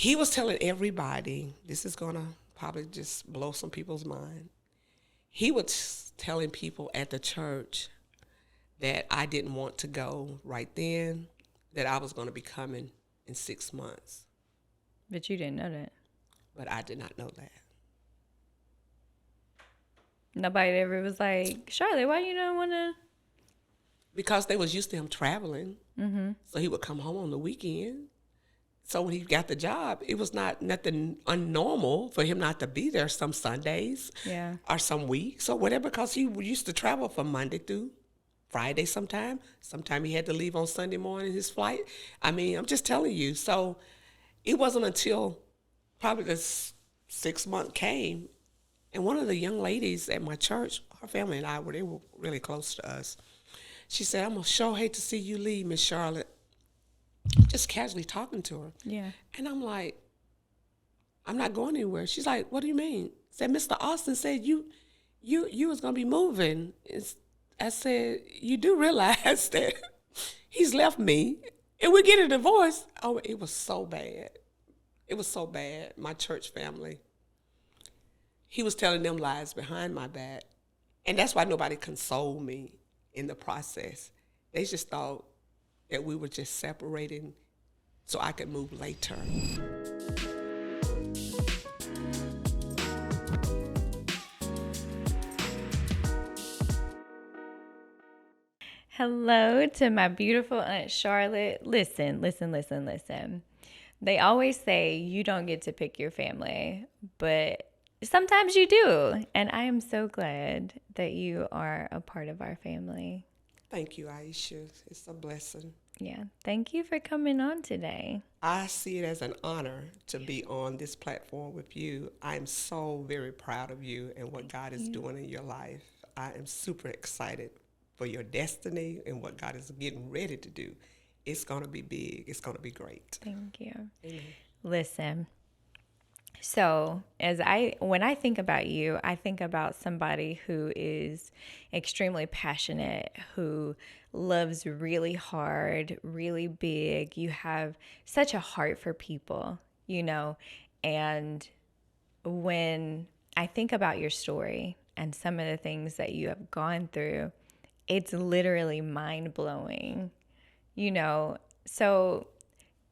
He was telling everybody, this is going to probably just blow some people's mind. He was telling people at the church that I didn't want to go right then, that I was going to be coming in 6 months. But you didn't know that. But I did not know that. Nobody ever was like, Charlotte, why you don't want to? Because they was used to him traveling. Mm-hmm. So he would come home on the weekend. So when he got the job, it was nothing unnormal for him not to be there some Sundays or some weeks or whatever, because he used to travel from Monday through Friday sometime. Sometime he had to leave on Sunday morning, his flight. I mean, I'm just telling you. So it wasn't until probably the 6 month came, and one of the young ladies at my church, her family and they were really close to us. She said, I'm going to sure hate to see you leave, Miss Charlotte. Just casually talking to her. Yeah. And I'm like, I'm not going anywhere. She's like, what do you mean? Said, Mr. Austin said you was going to be moving. I said, you do realize that he's left me and we're getting a divorce. Oh, it was so bad. It was so bad. My church family. He was telling them lies behind my back. And that's why nobody consoled me in the process. They just thought that we were just separating so I could move later. Hello to my beautiful Aunt Charlotte. Listen. They always say you don't get to pick your family, but sometimes you do. And I am so glad that you are a part of our family. Thank you, Aisha. It's a blessing. Yeah. Thank you for coming on today. I see it as an honor to be on this platform with you. I'm so very proud of you and what God is doing in your life. I am super excited for your destiny and what God is getting ready to do. It's going to be big. It's going to be great. Thank you. Amen. Listen. So when I think about you, I think about somebody who is extremely passionate, who loves really hard, really big. You have such a heart for people, and when I think about your story and some of the things that you have gone through, it's literally mind-blowing, So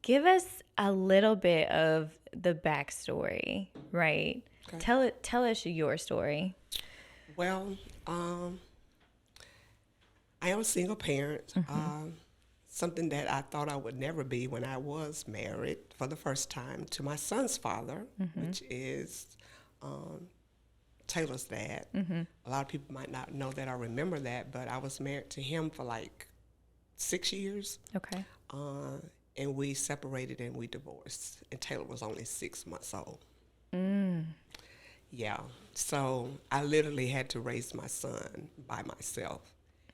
give us a little bit of the backstory, right? Okay. Tell us your story. Well, I am a single parent. Mm-hmm. Something that I thought I would never be when I was married for the first time to my son's father, mm-hmm. which is Taylor's dad. Mm-hmm. A lot of people might not know that I remember that, but I was married to him for like 6 years. Okay. And we separated and we divorced. And Taylor was only 6 months old. Yeah. So I literally had to raise my son by myself.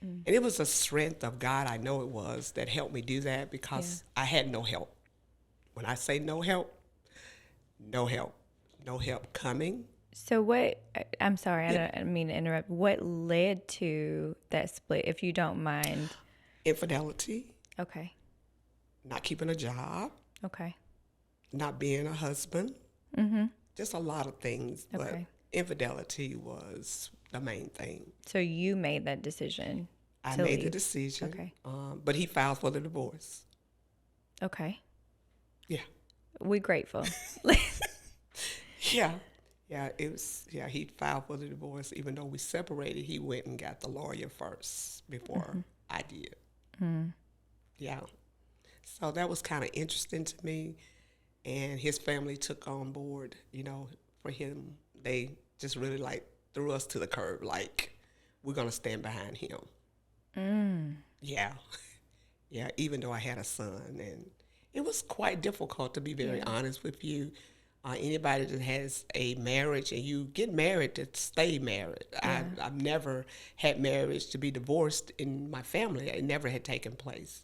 And it was a strength of God, I know it was, that helped me do that because I had no help. When I say no help, no help. No help coming. So I'm sorry, I don't mean to interrupt. What led to that split, if you don't mind? Infidelity. Okay. Not keeping a job. Okay. Not being a husband. Mm-hmm. Just a lot of things. Okay. But infidelity was the main thing. So you made that decision. I made the decision. Okay. But he filed for the divorce. Okay. Yeah. We're grateful. Yeah. Yeah, he filed for the divorce. Even though we separated, he went and got the lawyer first before I did. Mm. Yeah. So that was kind of interesting to me. And his family took on board, for him. They just really threw us to the curb, we're going to stand behind him. Mm. Yeah. Yeah, even though I had a son. And it was quite difficult, to be very honest with you. Anybody that has a marriage and you get married to stay married. Yeah. I've never had marriage to be divorced in my family. It never had taken place.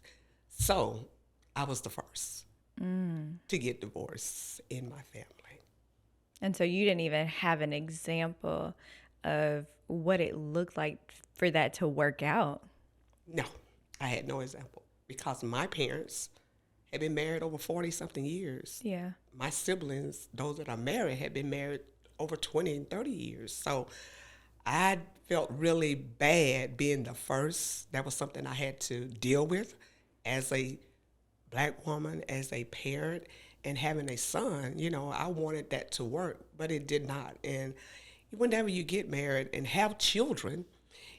So I was the first to get divorced in my family. And so you didn't even have an example of what it looked like for that to work out? No, I had no example because my parents had been married over 40 something years. Yeah. My siblings, those that are married, had been married over 20 and 30 years. So I felt really bad being the first. That was something I had to deal with as a black woman, as a parent, and having a son. You know, I wanted that to work, but it did not. And whenever you get married and have children,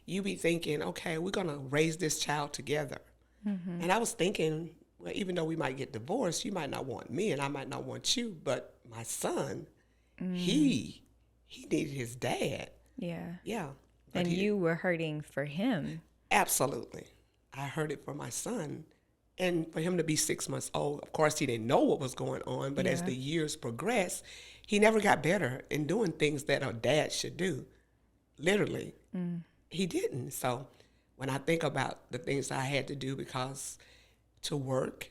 you be thinking, okay, we're going to raise this child together. And I was thinking, well, even though we might get divorced, you might not want me and I might not want you, but my son, he needed his dad. Yeah. Yeah. And you were hurting for him. Absolutely. I heard it for my son. And for him to be 6 months old, of course, he didn't know what was going on, but as the years progressed, he never got better in doing things that a dad should do. Literally. He didn't. So when I think about the things I had to do because to work,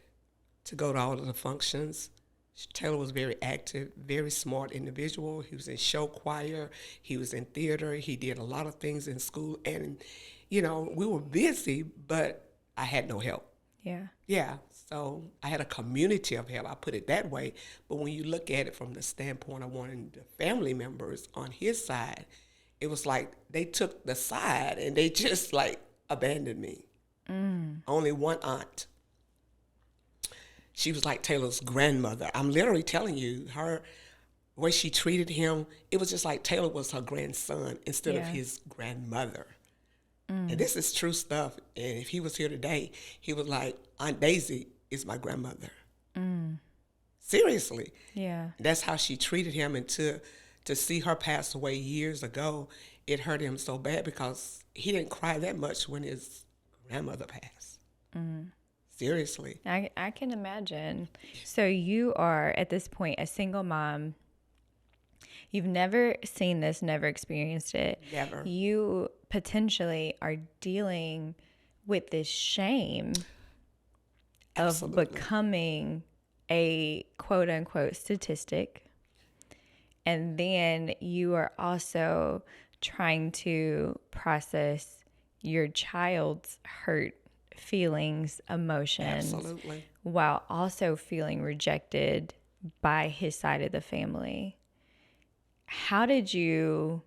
to go to all of the functions, Taylor was very active, very smart individual. He was in show choir. He was in theater. He did a lot of things in school. And, you know, we were busy, but I had no help. Yeah. Yeah. So I had a community of help. I put it that way. But when you look at it from the standpoint of wanting the family members on his side, it was like they took the side and they just like abandoned me. Only one aunt. She was like Taylor's grandmother. I'm literally telling you, her way she treated him, it was just like Taylor was her grandson instead of his grandmother. And this is true stuff. And if he was here today, he was like, Aunt Daisy is my grandmother. Seriously. Yeah. That's how she treated him. And to see her pass away years ago, it hurt him so bad because he didn't cry that much when his grandmother passed. Seriously. I can imagine. So you are, at this point, a single mom. You've never seen this, never experienced it. Never. You potentially are dealing with this shame Absolutely. of becoming a quote unquote statistic. And then you are also trying to process your child's hurt feelings, emotions, Absolutely. while also feeling rejected by his side of the family. How did you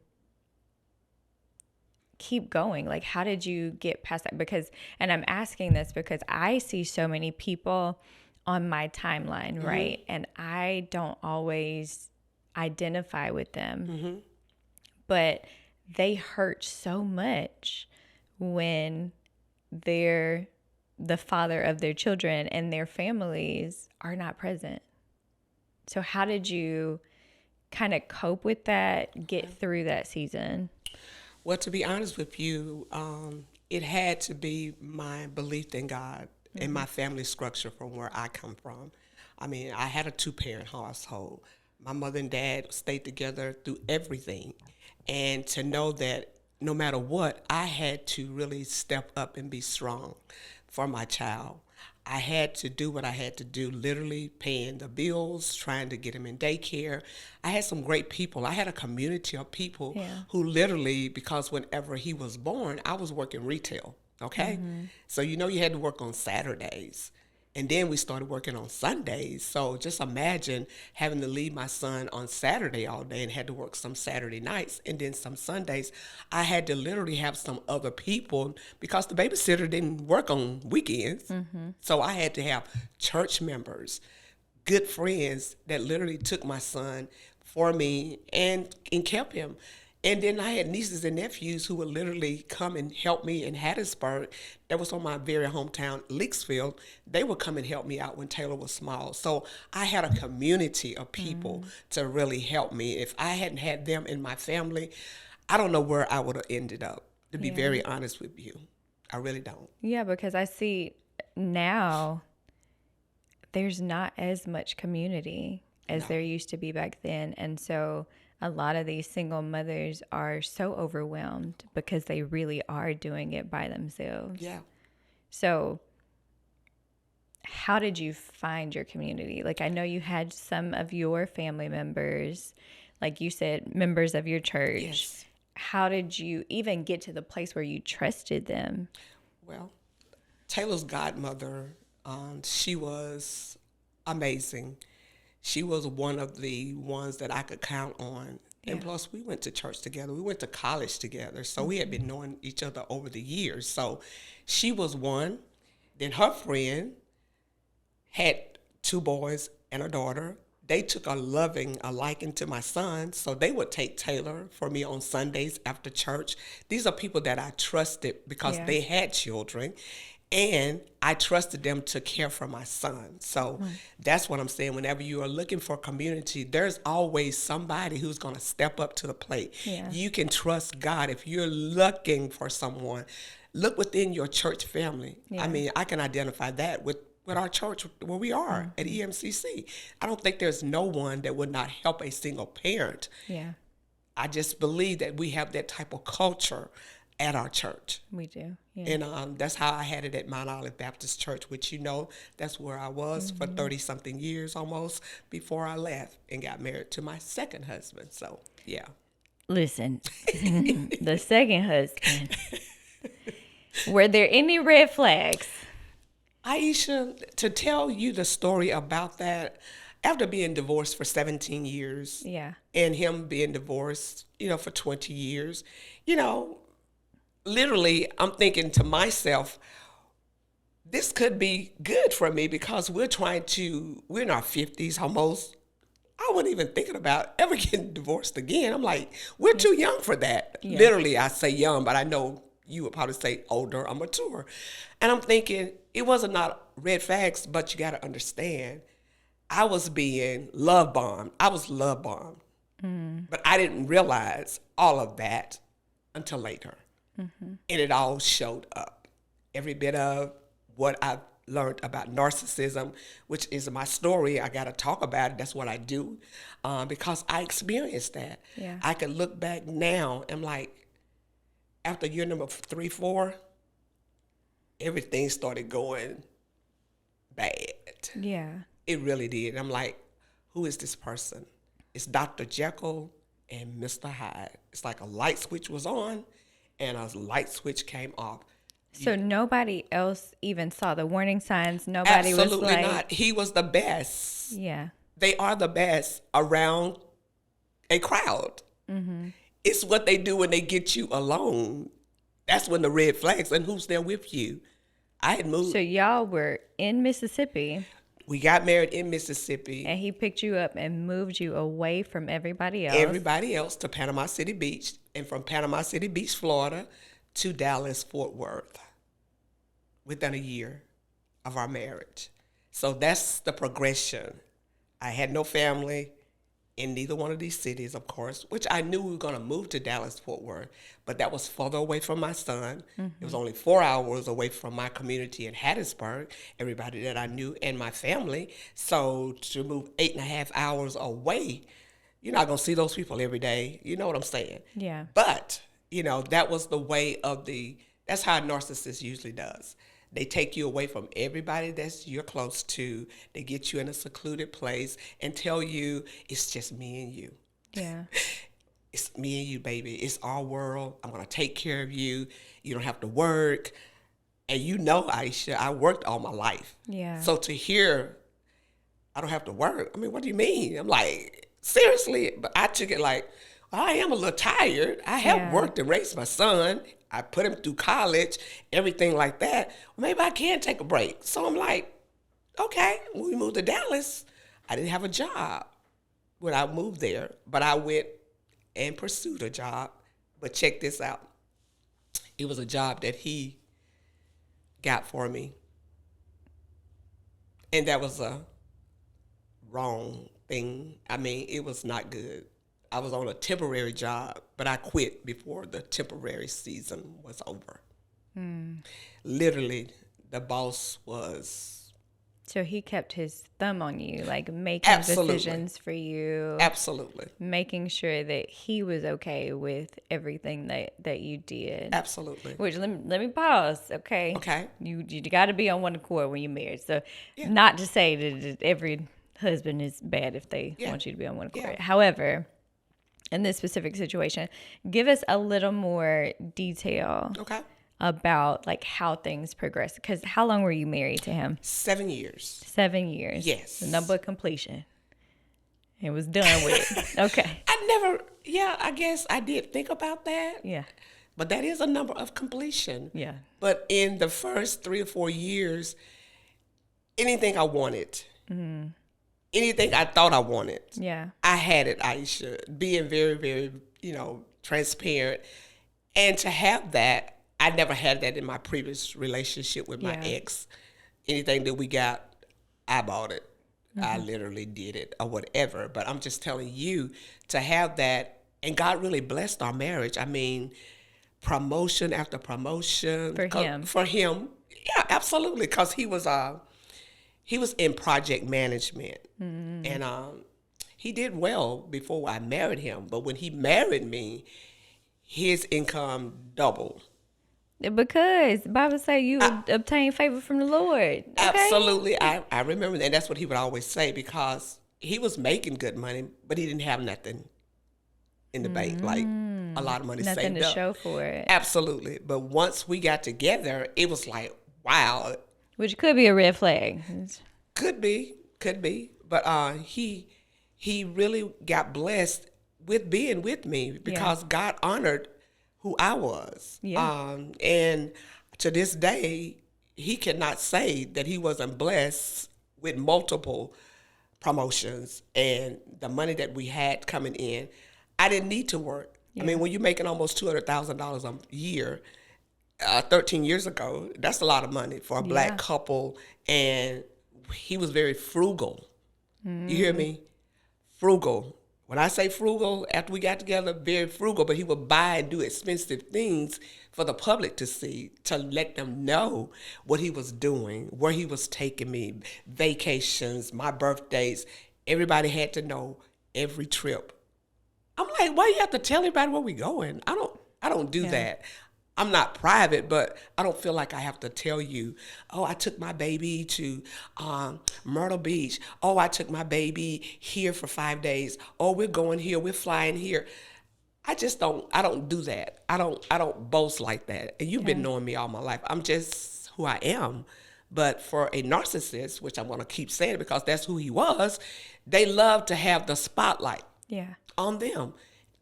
keep going? Like, how did you get past that? Because, and I'm asking this because I see so many people on my timeline, right? And I don't always identify with them, but they hurt so much when they're the father of their children and their families are not present. So how did you kind of cope with that, get through that season? Well, to be honest with you, it had to be my belief in God and my family structure from where I come from. I mean, I had a two-parent household. My mother and dad stayed together through everything. And to know that no matter what, I had to really step up and be strong for my child. I had to do what I had to do, literally paying the bills, trying to get him in daycare. I had some great people. I had a community of people who literally, because whenever he was born, I was working retail, okay? So you know you had to work on Saturdays. And then we started working on Sundays. So just imagine having to leave my son on Saturday all day and had to work some Saturday nights. And then some Sundays, I had to literally have some other people because the babysitter didn't work on weekends. So I had to have church members, good friends that literally took my son for me and kept him. And then I had nieces and nephews who would literally come and help me in Hattiesburg. That was on my very hometown, Leaksfield. They would come and help me out when Taylor was small. So I had a community of people to really help me. If I hadn't had them in my family, I don't know where I would have ended up, to be very honest with you. I really don't. Yeah, because I see now there's not as much community as there used to be back then. And so a lot of these single mothers are so overwhelmed because they really are doing it by themselves. Yeah. So how did you find your community? Like, I know you had some of your family members, like you said, members of your church. Yes. How did you even get to the place where you trusted them? Well, Taylor's godmother She was amazing. She was one of the ones that I could count on. And Yeah. plus, we went to church together. We went to college together. So we had been knowing each other over the years. So she was one. Then her friend had two boys and a daughter. They took a liking to my son. So they would take Taylor for me on Sundays after church. These are people that I trusted because Yeah. they had children. And I trusted them to care for my son. So that's what I'm saying. Whenever you are looking for community, there's always somebody who's going to step up to the plate. Yeah. You can trust God. If you're looking for someone, look within your church family. Yeah. I mean, I can identify that with our church where we are at EMCC. I don't think there's no one that would not help a single parent. Yeah. I just believe that we have that type of culture at our church. We do. Yeah. And that's how I had it at Mount Olive Baptist Church, which, that's where I was for 30-something years almost before I left and got married to my second husband. So, yeah. Listen, the second husband. Were there any red flags? Aisha, to tell you the story about that, after being divorced for 17 years Yeah. and him being divorced, for 20 years, literally I'm thinking to myself, this could be good for me because we're in our 50s almost. I wasn't even thinking about ever getting divorced again. I'm like, we're too young for that. Yeah. Literally, I say young, but I know you would probably say older or mature. And I'm thinking, it wasn't not red flags, but you got to understand, I was being love bombed. I was love bombed. But I didn't realize all of that until later. And it all showed up. Every bit of what I've learned about narcissism, which is my story, I got to talk about it. That's what I do because I experienced that. Yeah. I can look back now and like, after year number 3, 4, everything started going bad. Yeah. It really did. I'm like, who is this person? It's Dr. Jekyll and Mr. Hyde. It's like a light switch was on and a light switch came off. So nobody else even saw the warning signs. Nobody was Absolutely like, not. He was the best. yeah. They are the best around a crowd. It's what they do when they get you alone. That's when the red flags, and who's there with you. I had moved. So y'all were in Mississippi, We got married in Mississippi. and he picked you up and moved you away from everybody else. Everybody else to Panama City Beach, and from Panama City Beach, Florida, to Dallas, Fort Worth, within a year of our marriage. So that's the progression. I had no family in neither one of these cities, of course, which I knew we were going to move to Dallas, Fort Worth, but that was further away from my son. It was only 4 hours away from my community in Hattiesburg, everybody that I knew and my family. So to move 8.5 hours away, you're not going to see those people every day. You know what I'm saying? Yeah. But, that was the way that's how a narcissist usually does. They take you away from everybody that you're close to. They get you in a secluded place and tell you, it's just me and you. Yeah. It's me and you, baby. It's our world. I'm going to take care of you. You don't have to work. And Aisha, I worked all my life. Yeah. So to hear, I don't have to work. I mean, what do you mean? I'm like, seriously? But I took it like, well, I am a little tired. I have worked and raised my son. I put him through college, everything like that. Well, maybe I can take a break. So I'm like, okay, when we moved to Dallas, I didn't have a job when I moved there, but I went and pursued a job. But check this out. It was a job that he got for me. And that was a wrong thing. I mean, it was not good. I was on a temporary job, but I quit before the temporary season was over. Literally, the boss was... So he kept his thumb on you, like making Absolutely. decisions for you. Absolutely. Making sure that he was okay with everything that you did. Absolutely. Which let me pause, okay? Okay. You got to be on one accord when you're married. So Yeah. not to say that every husband is bad if they Yeah. want you to be on one accord. Yeah. However, in this specific situation, give us a little more detail Okay. about like how things progress. Because how long were you married to him? 7 years. 7 years. Yes. The number of completion. It was done with. Okay. I guess I did think about that. Yeah. But that is a number of completion. Yeah. But in the first 3 or 4 years, anything I wanted, anything I thought I wanted, Yeah. I had it, Aisha. Being very, very, transparent. And to have that, I never had that in my previous relationship with my ex. Anything that we got, I bought it. I literally did it or whatever. But I'm just telling you, to have that, and God really blessed our marriage. I mean, promotion after promotion. For him, yeah, absolutely. Because he was in project management. And he did well before I married him. But when he married me, his income doubled. Because the Bible say you obtain favor from the Lord. Okay? Absolutely. I remember that. And that's what he would always say, because he was making good money, but he didn't have nothing in the bank, like a lot of money saved up. Nothing to show for it. Absolutely. But once we got together, it was like, wow. Which could be a red flag. Could be. But he really got blessed with being with me, because God honored who I was. Yeah. And to this day, he cannot say that he wasn't blessed with multiple promotions and the money that we had coming in. I didn't need to work. Yeah. I mean, when you're making almost $200,000 a year, 13 years ago, that's a lot of money for a black couple. And he was very frugal. You hear me? Frugal. When I say frugal, after we got together, very frugal, but he would buy and do expensive things for the public to see, to let them know what he was doing, where he was taking me, vacations, my birthdays. Everybody had to know every trip. I'm like, why you have to tell everybody where we going? I don't do that. I'm not private, but I don't feel like I have to tell you, oh, I took my baby to Myrtle Beach. Oh, I took my baby here for 5 days. Oh, we're going here. We're flying here. I don't do that. I don't boast like that. And you've been knowing me all my life. I'm just who I am. But for a narcissist, which I'm going to keep saying because that's who he was, they love to have the spotlight on them.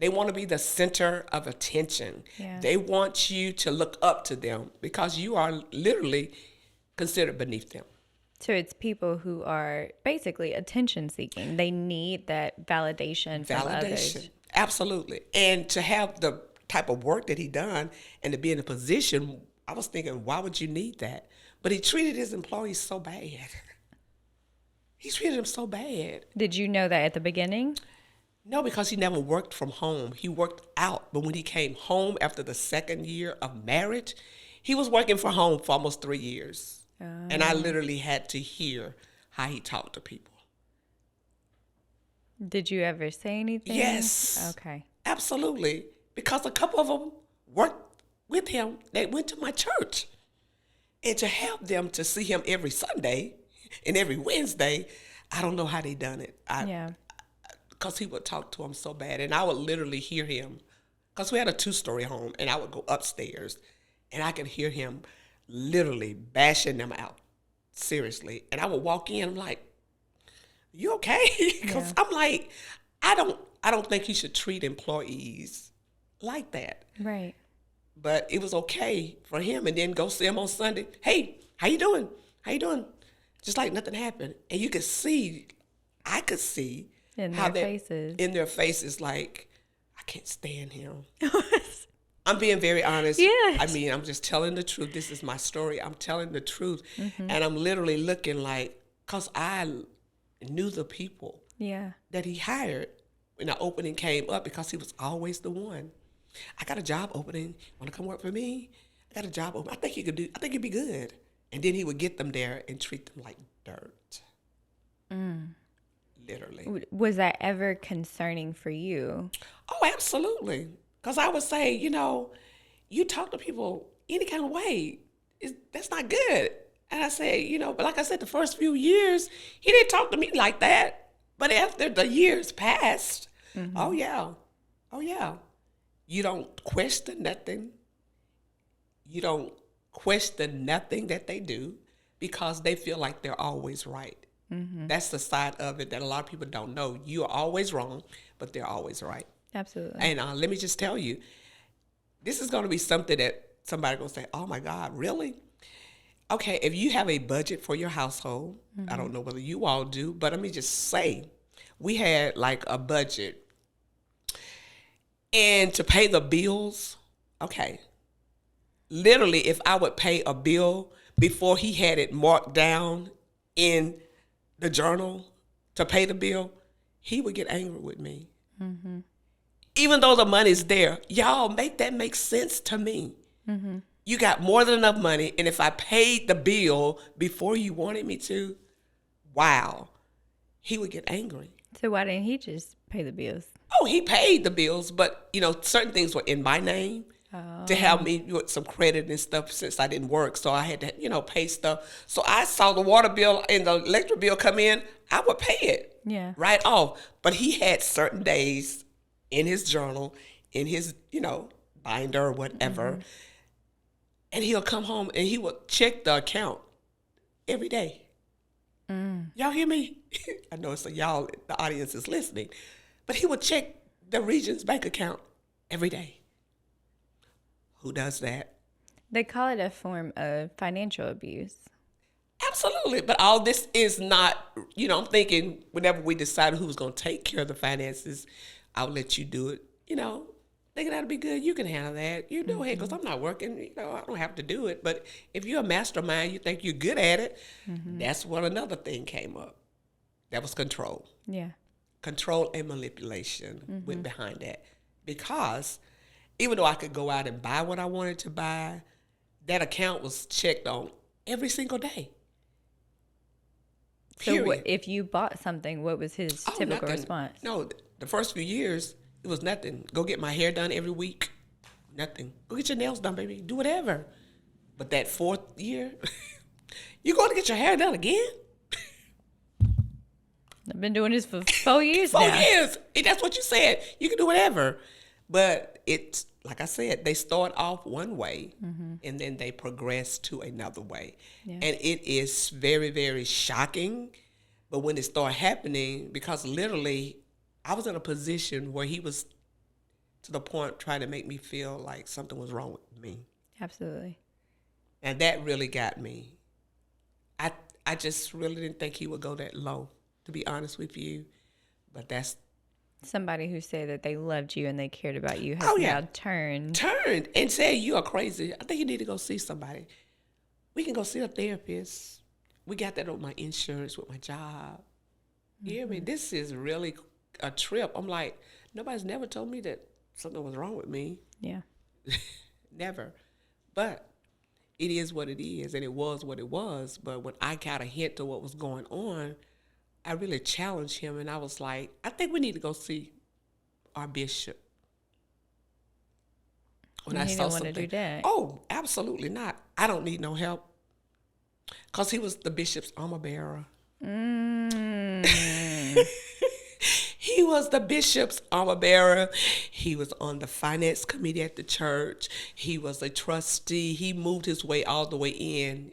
They want to be the center of attention. Yeah. They want you to look up to them because you are literally considered beneath them. So it's people who are basically attention seeking. They need that validation from others. Absolutely. And to have the type of work that he done and to be in a position, I was thinking, why would you need that? But he treated his employees so bad. He treated them so bad. Did you know that at the beginning? No, because he never worked from home. He worked out. But when he came home after the second year of marriage, he was working from home for almost 3 years. And I literally had to hear how he talked to people. Did you ever say anything? Yes. Okay. Absolutely. Because a couple of them worked with him. They went to my church. And to have them to see him every Sunday and every Wednesday, I don't know how they done it. Because he would talk to him so bad. And I would literally hear him. Because we had a 2-story home. And I would go upstairs. And I could hear him literally bashing them out. Seriously. And I would walk in. I'm like, you okay? Because I'm like, I don't think he should treat employees like that. Right. But it was okay for him. And then go see him on Sunday. Hey, how you doing? How you doing? Just like nothing happened. And you could see, I could see in their faces, like, I can't stand him. I'm being very honest. Yes. I mean, I'm just telling the truth. This is my story. I'm telling the truth. Mm-hmm. And I'm literally looking like, because I knew the people that he hired when the opening came up, because he was always the one. I got a job opening. Want to come work for me? I got a job opening. I think you'd be good. And then he would get them there and treat them like dirt. Literally. Was that ever concerning for you? Oh, absolutely. Because I would say, you talk to people any kind of way, that's not good. And I say, but like I said, the first few years, he didn't talk to me like that. But after the years passed, oh yeah. You don't question nothing. You don't question nothing that they do because they feel like they're always right. That's the side of it that a lot of people don't know. You are always wrong, but they're always right. Absolutely. And let me just tell you, this is going to be something that somebody going to say, oh my God, really? Okay, if you have a budget for your household, I don't know whether you all do, but let me just say, we had like a budget. And to pay the bills, okay, literally, if I would pay a bill before he had it marked down in the journal to pay the bill, he would get angry with me. Even though the money's there, y'all make that make sense to me. You got more than enough money, and if I paid the bill before you wanted me to, wow, he would get angry. So why didn't he just pay the bills? Oh, he paid the bills, but certain things were in my name to help me with some credit and stuff since I didn't work. So I had to, pay stuff. So I saw the water bill and the electric bill come in, I would pay it right off. But he had certain days in his journal, in his, binder or whatever. And he'll come home and he would check the account every day. Y'all hear me? I know so y'all, the audience is listening. But he would check the Regions bank account every day. Who does that? They call it a form of financial abuse. Absolutely. But all this is not, I'm thinking whenever we decided who was going to take care of the finances, I'll let you do it. Thinking that'll be good. You can handle that. You know, hey, because I'm not working. I don't have to do it. But if you're a mastermind, you think you're good at it, that's when another thing came up. That was control. Yeah. Control and manipulation went behind that. Because even though I could go out and buy what I wanted to buy, that account was checked on every single day. So if you bought something, what was his typical nothing. response? No, the first few years, it was nothing. Go get my hair done every week. Nothing. Go get your nails done, baby. Do whatever. But that fourth year, you going to get your hair done again? I've been doing this for 4 years now. 4 years. That's what you said. You can do whatever. But it's, like I said, they start off one way and then they progress to another way. Yeah. And it is very, very shocking. But when it started happening, because literally I was in a position where he was to the point trying to make me feel like something was wrong with me. Absolutely. And that really got me. I just really didn't think he would go that low, to be honest with you. But that's... Somebody who said that they loved you and they cared about you has now turned and said you are crazy. I think you need to go see somebody. We can go see a therapist. We got that on my insurance with my job. You hear me? This is really a trip. I'm like, nobody's never told me that something was wrong with me. Yeah. Never. But it is what it is, and it was what it was. But when I got a hint of what was going on, I really challenged him, and I was like, I think we need to go see our bishop. When he didn't want to do that. Oh, absolutely not. I don't need no help. Because he was the bishop's armor bearer. He was the bishop's armor bearer. He was on the finance committee at the church. He was a trustee. He moved his way all the way in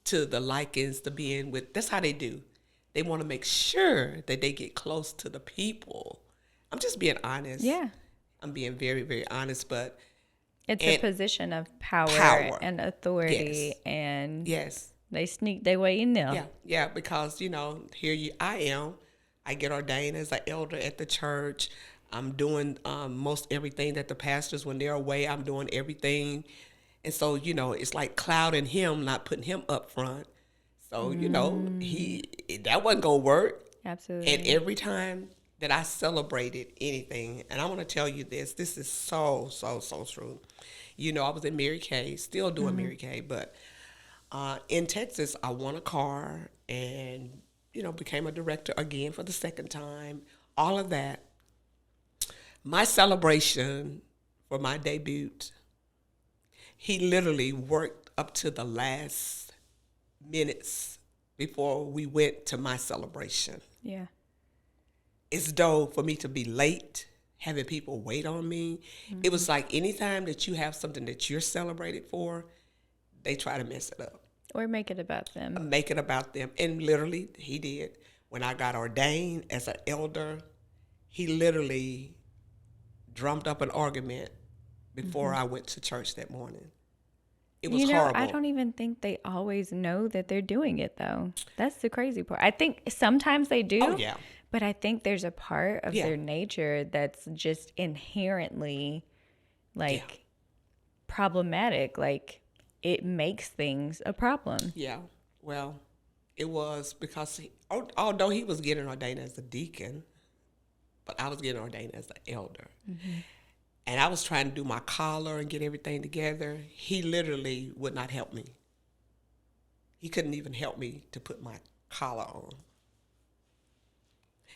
to the lichens to being with. That's how they do. They want to make sure that they get close to the people. I'm just being honest. Yeah. I'm being very, very honest, but it's a position of power and authority, and they sneak their way in there. Yeah, because, I am. I get ordained as an elder at the church. I'm doing most everything that the pastors, when they're away, I'm doing everything. And so, it's like clouding him, not putting him up front. So, that wasn't going to work. Absolutely. And every time that I celebrated anything, and I want to tell you this is so, so, so true. I was in Mary Kay, still doing Mary Kay, but in Texas, I won a car and, became a director again for the second time, all of that. My celebration for my debut, he literally worked up to the last minutes before we went to my celebration. Yeah. It's though for me to be late, having people wait on me. It was like anytime that you have something that you're celebrated for, they try to mess it up. Or make it about them. Make it about them. And literally, he did. When I got ordained as an elder, he literally drummed up an argument before I went to church that morning. It was horrible. I don't even think they always know that they're doing it, though. That's the crazy part. I think sometimes they do. Oh, yeah. But I think there's a part of Yeah. their nature that's just inherently, like, problematic. Like, it makes things a problem. Yeah. Well, it was because although he was getting ordained as a deacon, but I was getting ordained as an elder. And I was trying to do my collar and get everything together. He literally would not help me. He couldn't even help me to put my collar on.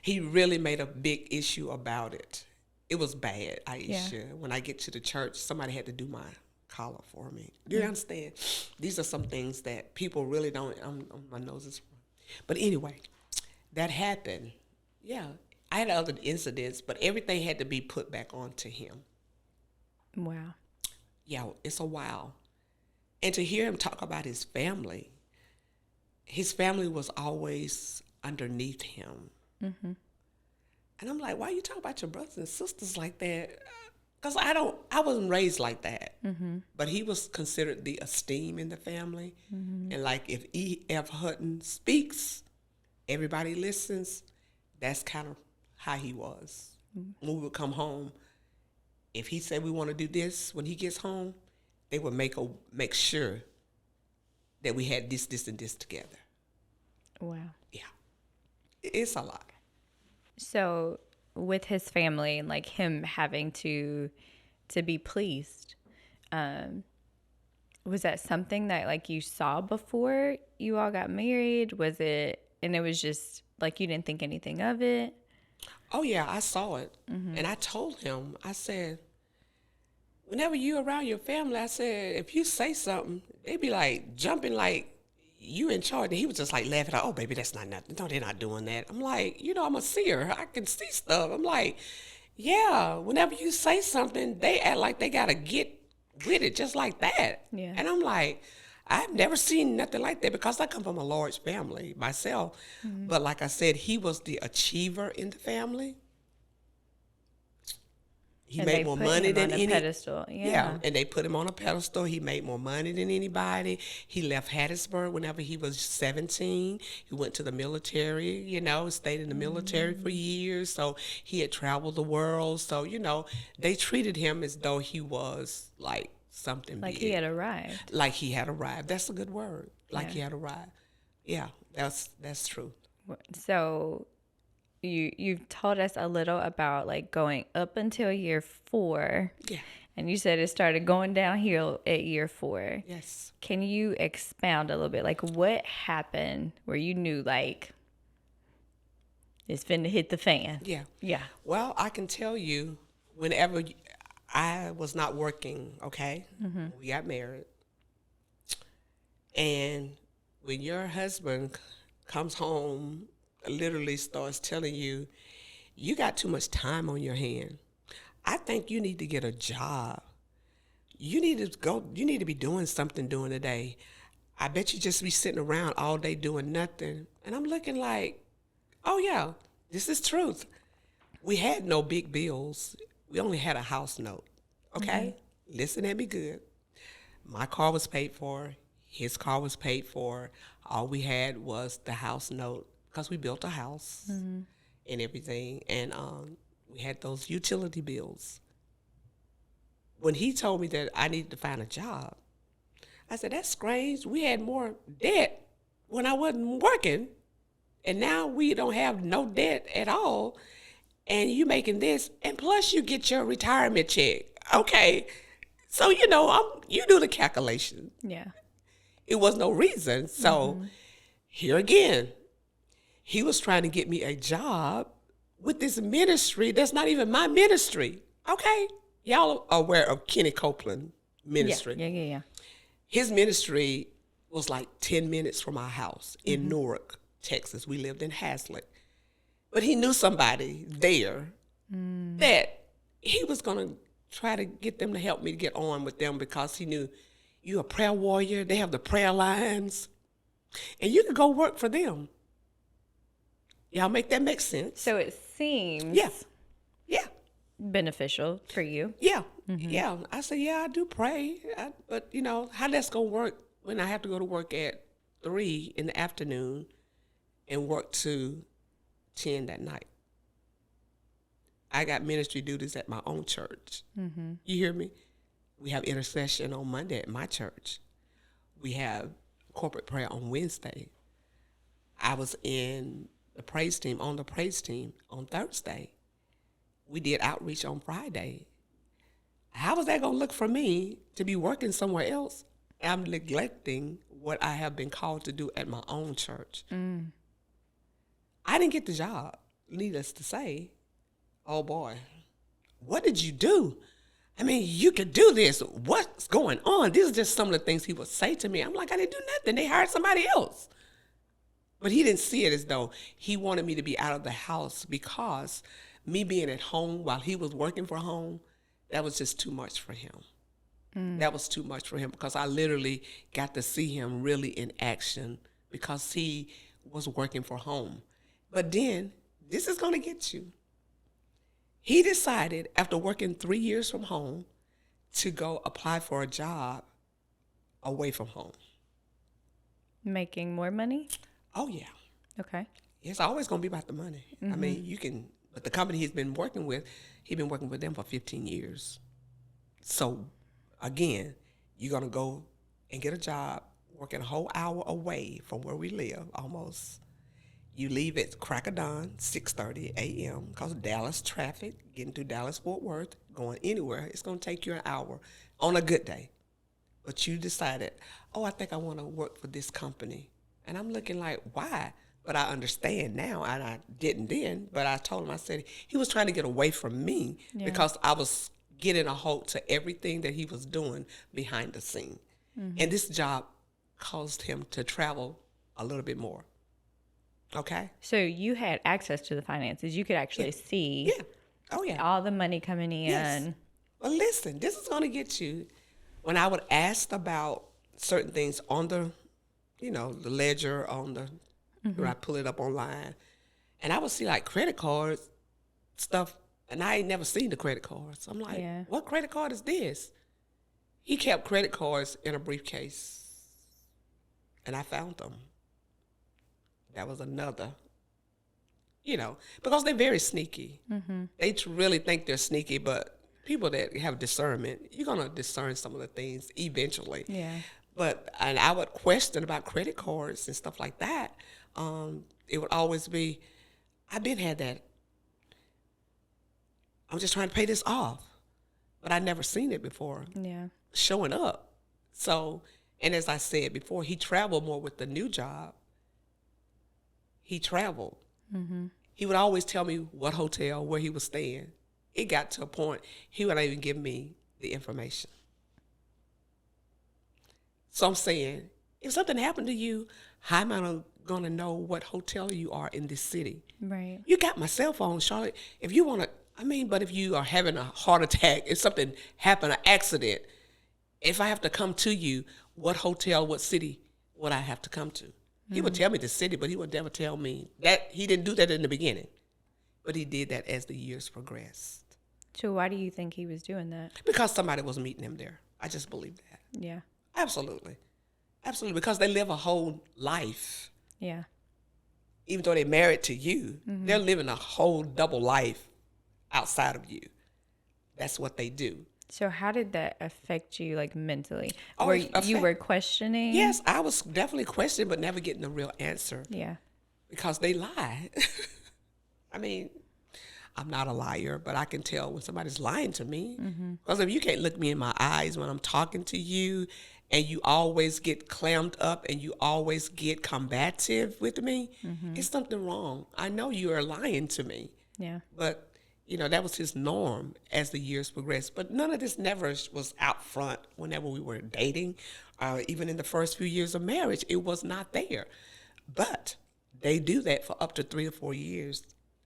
He really made a big issue about it. It was bad, Aisha. Yeah. When I get to the church, somebody had to do my collar for me. Do you understand? These are some things that people really don't, my nose is, but anyway, that happened. Yeah, I had other incidents, but everything had to be put back onto him. Wow. Yeah, it's a while. And to hear him talk about his family was always underneath him. And I'm like, why you talk about your brothers and sisters like that? Because I wasn't raised like that. But he was considered the esteem in the family. And like if E.F. Hutton speaks, everybody listens. That's kind of how he was. When we would come home, if he said we want to do this when he gets home, they would make sure that we had this, and this together. Wow. Yeah. It's a lot. So with his family, like him having to be pleased, was that something that like you saw before you all got married? Was it, and it was just like you didn't think anything of it? Oh yeah, I saw it. And I told him, I said, whenever you around your family, I said, if you say something, they be like jumping like you in charge. And he was just like laughing, like, oh baby, that's not nothing. No, they're not doing that. I'm like, I'm a seer. I can see stuff. I'm like, yeah, whenever you say something, they act like they gotta get with it just like that. Yeah. And I'm like, I've never seen nothing like that because I come from a large family myself. But like I said, he was the achiever in the family. He And made they more put money him than on a any pedestal. Yeah. and they put him on a pedestal. He made more money than anybody. He left Hattiesburg whenever he was 17. He went to the military, stayed in the military for years. So he had traveled the world. So, they treated him as though he was like something Like big. he had arrived. Like he had arrived. That's a good word. Like Yeah. he had arrived. Yeah, that's true. So you've told us a little about like going up until year 4. Yeah. And you said it started going downhill at year 4. Yes. Can you expound a little bit? Like what happened where you knew like it's finna hit the fan? Yeah. Yeah. Well, I can tell you, whenever I was not working, okay, we got married. And when your husband comes home, literally starts telling you, you got too much time on your hand. I think you need to get a job. You need to be doing something during the day. I bet you just be sitting around all day doing nothing. And I'm looking like, oh yeah, this is truth. We had no big bills. We only had a house note. Okay? Listen at me good. My car was paid for. His car was paid for. All we had was the house note because we built a house and everything. And we had those utility bills. When he told me that I needed to find a job, I said, that's strange. We had more debt when I wasn't working. And now we don't have no debt at all. And you making this. And plus you get your retirement check. Okay. So, you do the calculation. Yeah. It was no reason. So here again, he was trying to get me a job with this ministry that's not even my ministry. Okay? Y'all are aware of Kenny Copeland ministry. Yeah. His ministry was like 10 minutes from our house in Newark, Texas. We lived in Hazlitt. But he knew somebody there that he was going to try to get them to help me to get on with them because he knew You're a prayer warrior. They have the prayer lines. And you can go work for them. Y'all make that make sense? So it seems Yeah. Yeah. beneficial for you. Yeah. Yeah. I said, yeah, I do pray. But, you know, how that's going to work when I have to go to work at 3 in the afternoon and work to 10 that night. I got ministry duties at my own church. You hear me? We have intercession on Monday at my church. We have corporate prayer on Wednesday. I was in the praise team, on Thursday. We did outreach on Friday. How was that going to look for me to be working somewhere else? I'm neglecting what I have been called to do at my own church. I didn't get the job, needless to say. Oh boy, what did you do? I mean, you could do this. What's going on? These are just some of the things he would say to me. I'm like, I didn't do nothing. They hired somebody else. But he didn't see it as though he wanted me to be out of the house, because me being at home while he was working from home, that was just too much for him. That was too much for him, because I literally got to see him really in action because he was working from home. But then, this is going to get you. He decided, after working 3 years from home, to go apply for a job away from home. Making more money? Oh, yeah. Okay. It's always going to be about the money. I mean, but the company he's been working with, he's been working with them for 15 years. So, again, you're going to go and get a job working a whole hour away from where we live, almost. You leave at crack of dawn, 6:30 a.m., because of Dallas traffic, getting to Dallas-Fort Worth, going anywhere, it's going to take you an hour on a good day. But you decided, I think I want to work for this company. And I'm looking like, why? But I understand now, and I didn't then, but I told him, I said, he was trying to get away from me because I was getting a hold to everything that he was doing behind the scene. And this job caused him to travel a little bit more. Okay. So you had access to the finances. You could actually see all the money coming in. Yes. Well, listen, this is going to get you. When I would ask about certain things on the, the ledger on the, where I pull it up online, and I would see like credit cards, stuff, and I ain't never seen the credit cards. I'm like, what credit card is this? He kept credit cards in a briefcase, and I found them. That was another, because they're very sneaky. They really think they're sneaky, but people that have discernment, you're going to discern some of the things eventually. Yeah. And I would question about credit cards and stuff like that. It would always be, I've been had that. I'm just trying to pay this off. But I never seen it before. Yeah. Showing up. So, and as I said before, he traveled more with the new job. He traveled. He would always tell me what hotel, where he was staying. It got to a point he would not even give me the information. So I'm saying, if something happened to you, how am I going to know what hotel you are in this city? Right. You got my cell phone, Charlotte. If you want to, but if you are having a heart attack, if something happened, an accident, if I have to come to you, what hotel, what city would I have to come to? He would tell me the city, but he would never tell me that. He didn't do that in the beginning, but he did that as the years progressed. So why do you think he was doing that? Because somebody was meeting him there. I just believe that. Yeah. Absolutely. Absolutely. Because they live a whole life. Yeah. Even though they're married to you, they're living a whole double life outside of you. That's what they do. So how did that affect you, like, mentally? Oh, you were questioning? Yes, I was definitely questioning, but never getting a real answer. Yeah. Because they lie. I'm not a liar, but I can tell when somebody's lying to me. Because if you can't look me in my eyes when I'm talking to you, and you always get clammed up and you always get combative with me, it's something wrong. I know you are lying to me. Yeah. But that was his norm as the years progressed. But none of this never was out front whenever we were dating, even in the first few years of marriage. It was not there. But they do that for up to 3 or 4 years.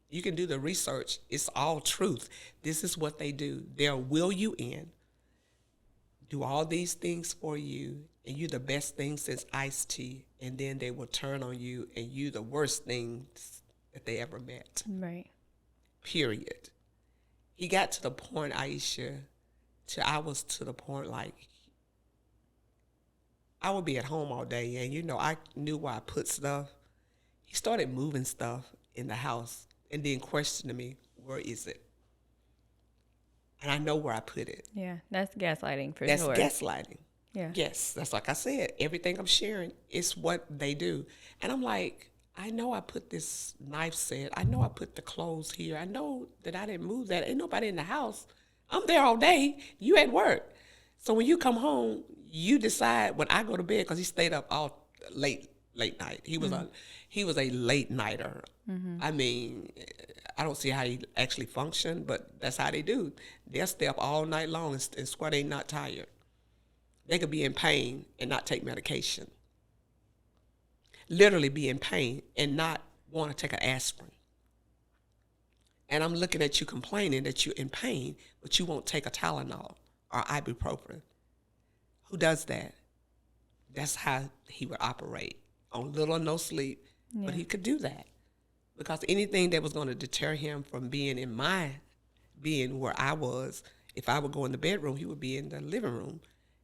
You can do the research. It's all truth. This is what they do. They'll will you in. do all these things for you, and you're the best thing since iced tea, and then they will turn on you, and you the worst things that they ever met. Right. Period. He got to the point, Aisha, I was to the point like I would be at home all day, and I knew where I put stuff. He started moving stuff in the house, and then questioning me, where is it? And I know where I put it. Yeah, that's gaslighting for That's sure. gaslighting. Yeah. Yes, that's like I said. Everything I'm sharing is what they do. And I'm like, I know I put this knife set. I know I put the clothes here. I know that I didn't move that. Ain't nobody in the house. I'm there all day. You at work. So when you come home, you decide when I go to bed, because he stayed up all late night. He was a late nighter. I mean, I don't see how he actually functioned, but that's how they do. They'll stay up all night long and swear they not tired. They could be in pain and not take medication. Literally be in pain and not want to take an aspirin. And I'm looking at you complaining that you're in pain, but you won't take a Tylenol or ibuprofen. Who does that? That's how he would operate, on little or no sleep. Yeah. But he could do that because anything that was going to deter him from being in my being where I was, if I would go in the bedroom, he would be in the living room.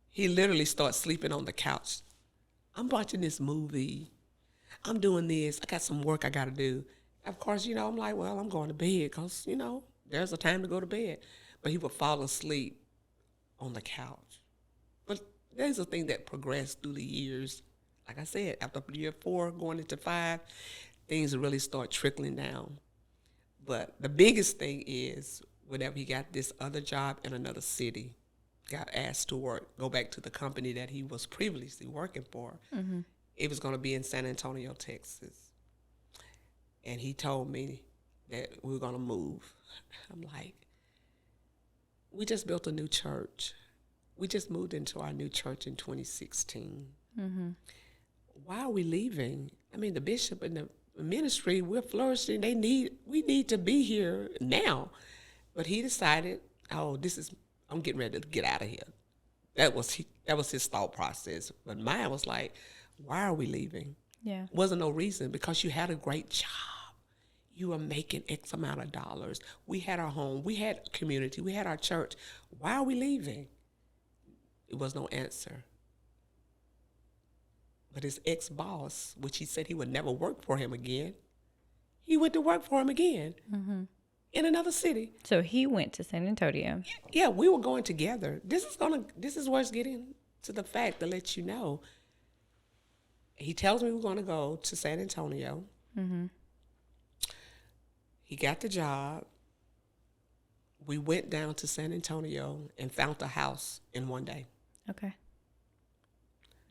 He literally starts sleeping on the couch. I'm watching this movie. I'm doing this. I got some work I got to do. Of course, I'm like, well, I'm going to bed because, there's a time to go to bed. But he would fall asleep on the couch. But there's a thing that progressed through the years. Like I said, after year 4, going into 5, things really start trickling down. But the biggest thing is whenever he got this other job in another city, got asked to go back to the company that he was previously working for. Mm-hmm. It was going to be in San Antonio, Texas. And he told me that we were going to move. I'm like, we just built a new church. We just moved into our new church in 2016. Mm-hmm. Why are we leaving? I mean, the bishop and the ministry, we're flourishing. We need to be here now. But he decided, I'm getting ready to get out of here. That was his thought process. But mine was like, why are we leaving? Yeah. Wasn't no reason, because you had a great job. You were making X amount of dollars. We had our home. We had community. We had our church. Why are we leaving? It was no answer. But his ex-boss, which he said he would never work for him again, he went to work for him again. Mm-hmm. In another city. So he went to San Antonio. Yeah, we were going together. This is where it's getting to the fact to let you know. He tells me we're going to go to San Antonio. Mm-hmm. He got the job. We went down to San Antonio and found a house in one day. Okay.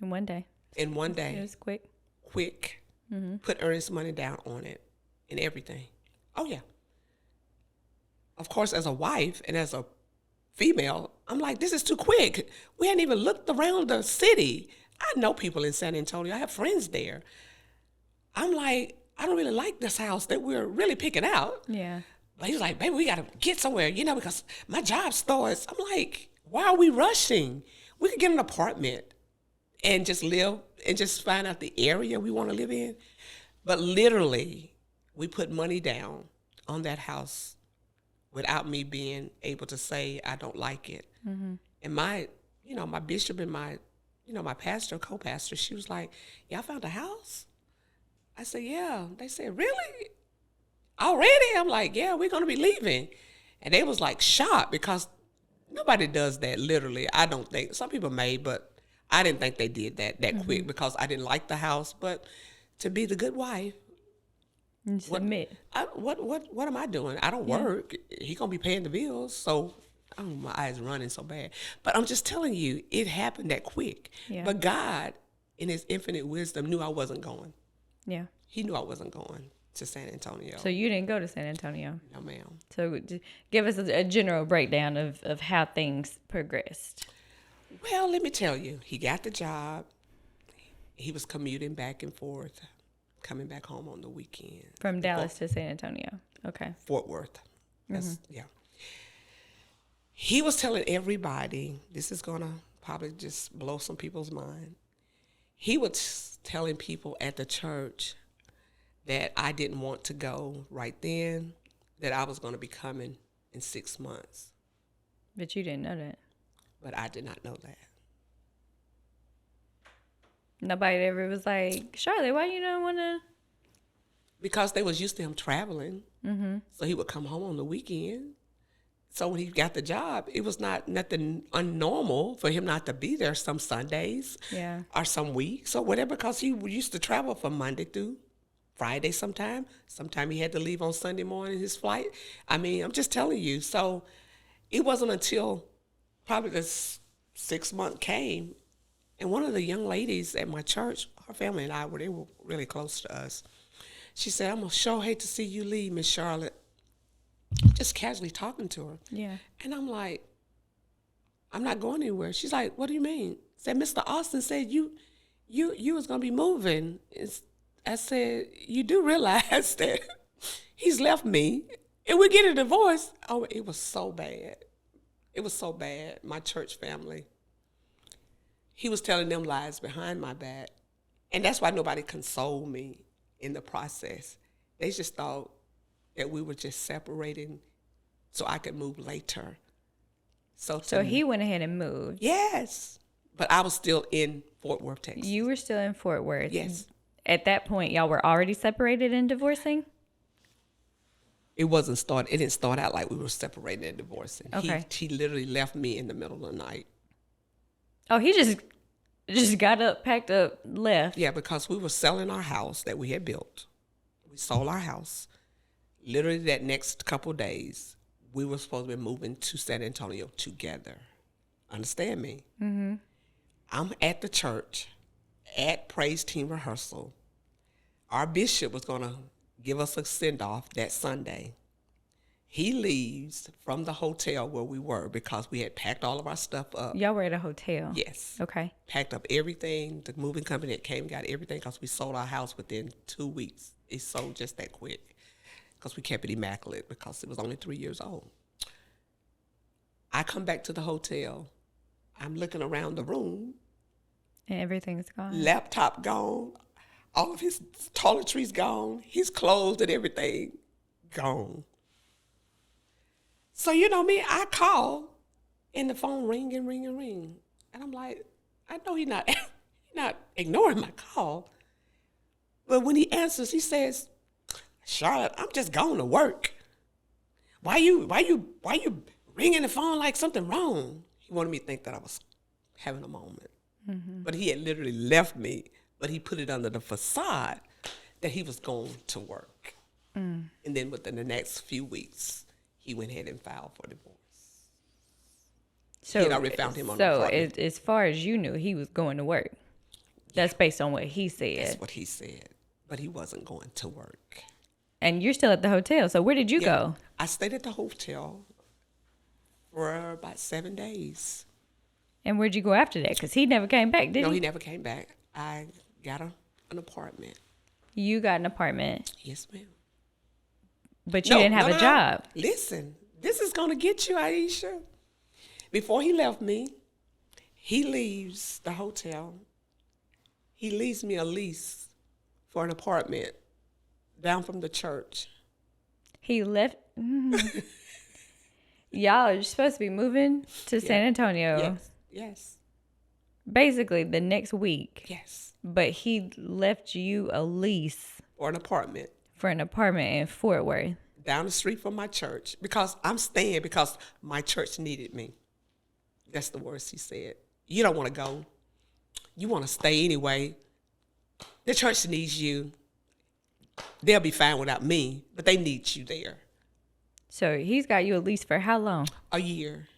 In one day. In one day. It was quick. Quick. Mm-hmm. Put earnest money down on it and everything. Oh, yeah. Of course, as a wife and as a female, I'm like, this is too quick. We hadn't even looked around the city. I know people in San Antonio. I have friends there. I'm like, I don't really like this house that we're really picking out. Yeah. But he's like, baby, we got to get somewhere, because my job starts. I'm like, why are we rushing? We could get an apartment and just live and just find out the area we want to live in. But literally, we put money down on that house without me being able to say I don't like it. Mm-hmm. And my bishop and my pastor, co-pastor, she was like, y'all found a house? I said, yeah. They said, really? Already? I'm like, yeah, we're going to be leaving. And they was like shocked, because nobody does that literally. I don't think. Some people may, but I didn't think they did that mm-hmm. quick, because I didn't like the house. But to be the good wife, submit. What am I doing? I don't work. He gonna be paying the bills, so my eyes running so bad. But I'm just telling you, it happened that quick. Yeah. But God, in His infinite wisdom, knew I wasn't going. Yeah. He knew I wasn't going to San Antonio. So you didn't go to San Antonio? No, ma'am. So give us a general breakdown of how things progressed. Well, let me tell you, he got the job. He was commuting back and forth, coming back home on the weekend. From Dallas to San Antonio. Okay. Fort Worth. That's, yeah. He was telling everybody, this is going to probably just blow some people's mind. He was telling people at the church that I didn't want to go right then, that I was going to be coming in 6 months. But you didn't know that. But I did not know that. Nobody ever was like, Charlotte, why you don't want to? Because they was used to him traveling. Mm-hmm. So he would come home on the weekend. So when he got the job, it was nothing unnormal for him not to be there some Sundays or some weeks or whatever, because he used to travel from Monday through Friday sometime. Sometime he had to leave on Sunday morning, his flight. I mean, I'm just telling you. So it wasn't until probably the 6 month came, and one of the young ladies at my church, her family and they were really close to us. She said, "I'm going to sure hate to see you leave, Miss Charlotte." Just casually talking to her. Yeah. And I'm like, "I'm not going anywhere." She's like, "What do you mean?" I said, "Mr. Austin said you was going to be moving." I said, "You do realize that he's left me and we're getting a divorce?" Oh, it was so bad. It was so bad. My church family. He was telling them lies behind my back. And that's why nobody consoled me in the process. They just thought that we were just separating so I could move later. So he went ahead and moved. Yes. But I was still in Fort Worth, Texas. You were still in Fort Worth. Yes. At that point, y'all were already separated and divorcing? It didn't start out like we were separating and divorcing. Okay. He literally left me in the middle of the night. Oh, he just got up, packed up, left. Yeah, because we were selling our house that we had built. We sold our house. Literally that next couple of days, we were supposed to be moving to San Antonio together. Understand me? Mm-hmm. I'm at the church at praise team rehearsal. Our bishop was going to give us a send-off that Sunday. He leaves from the hotel where we were because we had packed all of our stuff up. Y'all were at a hotel? Yes. Okay. Packed up everything. The moving company that came got everything because we sold our house within 2 weeks. It sold just that quick because we kept it immaculate because it was only 3 years old. I come back to the hotel. I'm looking around the room. And everything's gone. Laptop gone. All of his toiletries gone. His clothes and everything gone. So, you know me, I call, and the phone ring and ring and ring. And I'm like, I know he's not ignoring my call. But when he answers, he says, "Charlotte, I'm just going to work. Why you ringing the phone like something wrong?" He wanted me to think that I was having a moment. Mm-hmm. But he had literally left me, but he put it under the facade that he was going to work. Mm. And then within the next few weeks, he went ahead and filed for divorce. So he had already found him on the apartment. As far as you knew, he was going to work. That's based on what he said. That's what he said. But he wasn't going to work. And you're still at the hotel. So where did you go? I stayed at the hotel for about 7 days. And where'd you go after that? Because he never came back, did he? No, he never came back. I got an apartment. You got an apartment? Yes, ma'am. But you didn't have a job. Listen, this is going to get you, Aisha. Before he left me, he leaves the hotel. He leaves me a lease for an apartment down from the church. He left. Y'all are supposed to be moving to San Antonio. Yes. Basically the next week. Yes. But he left you a lease. For an apartment. For an apartment in Fort Worth. Down the street from my church. Because I'm staying because my church needed me. That's the words he said. You don't want to go. You want to stay anyway. The church needs you. They'll be fine without me, but they need you there. So he's got you a lease for how long? A year.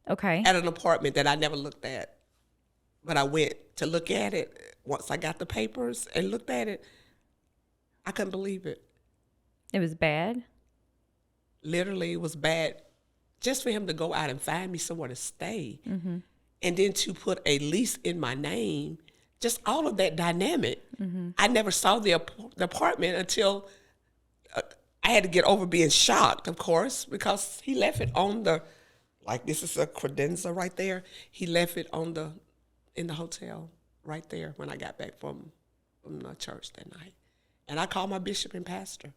Okay. At an apartment that I never looked at. But I went to look at it. Once I got the papers and looked at it, I couldn't believe it. It was bad? Literally, it was bad just for him to go out and find me somewhere to stay. Mm-hmm. And then to put a lease in my name, just all of that dynamic. Mm-hmm. I never saw the apartment until I had to get over being shocked, of course, because he left it on the Like this is a credenza right there. He left it in the hotel right there when I got back from the church that night. And I called my bishop and pastor.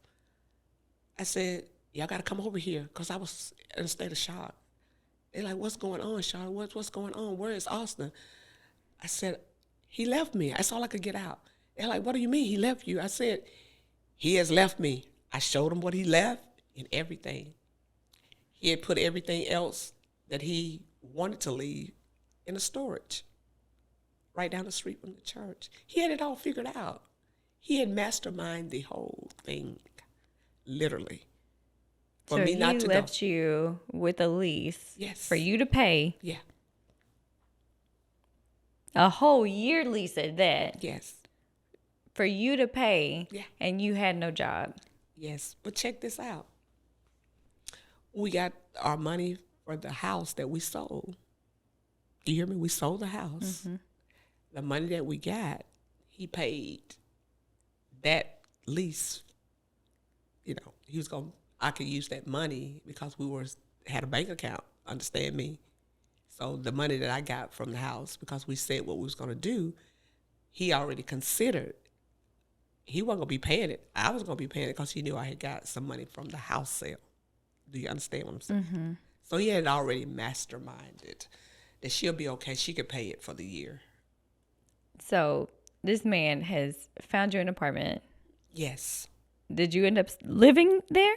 I said, y'all got to come over here because I was in a state of shock. They're like, what's going on, Charlotte? What's going on? Where is Austin? I said, he left me. That's all I could get out. They're like, what do you mean he left you? I said, he has left me. I showed him what he left and everything. He had put everything else that he wanted to leave in a storage right down the street from the church. He had it all figured out. He had masterminded the whole thing, literally. For So me he not to left go. you with a lease Yes. for you to pay Yeah. a whole year lease at that Yes. for you to pay, Yeah. and you had no job. Yes. But check this out. We got our money for the house that we sold. Do you hear me? We sold the house. The money that we got, he paid that lease. You know, he was going to, I could use that money because had a bank account, understand me? So the money that I got from the house, because we said what we was going to do, he already considered. He wasn't going to be paying it. I was going to be paying it because he knew I had got some money from the house sale. Do you understand what I'm saying? So he had already masterminded that she'll be okay. She could pay it for the year. So this man has found you an apartment. Yes. Did you end up living there?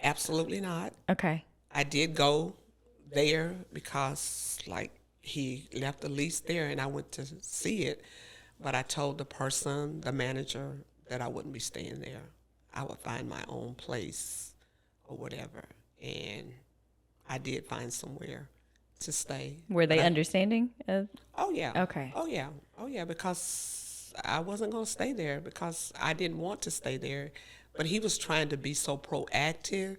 Absolutely not. Okay. I did go there because, like, he left the lease there and I went to see it. But I told the manager, that I wouldn't be staying there. I would find my own place or whatever. And I did find somewhere to stay. Were they understanding of? Oh, yeah. Okay. Oh, yeah. Oh, yeah, because I wasn't going to stay there because I didn't want to stay there. But he was trying to be so proactive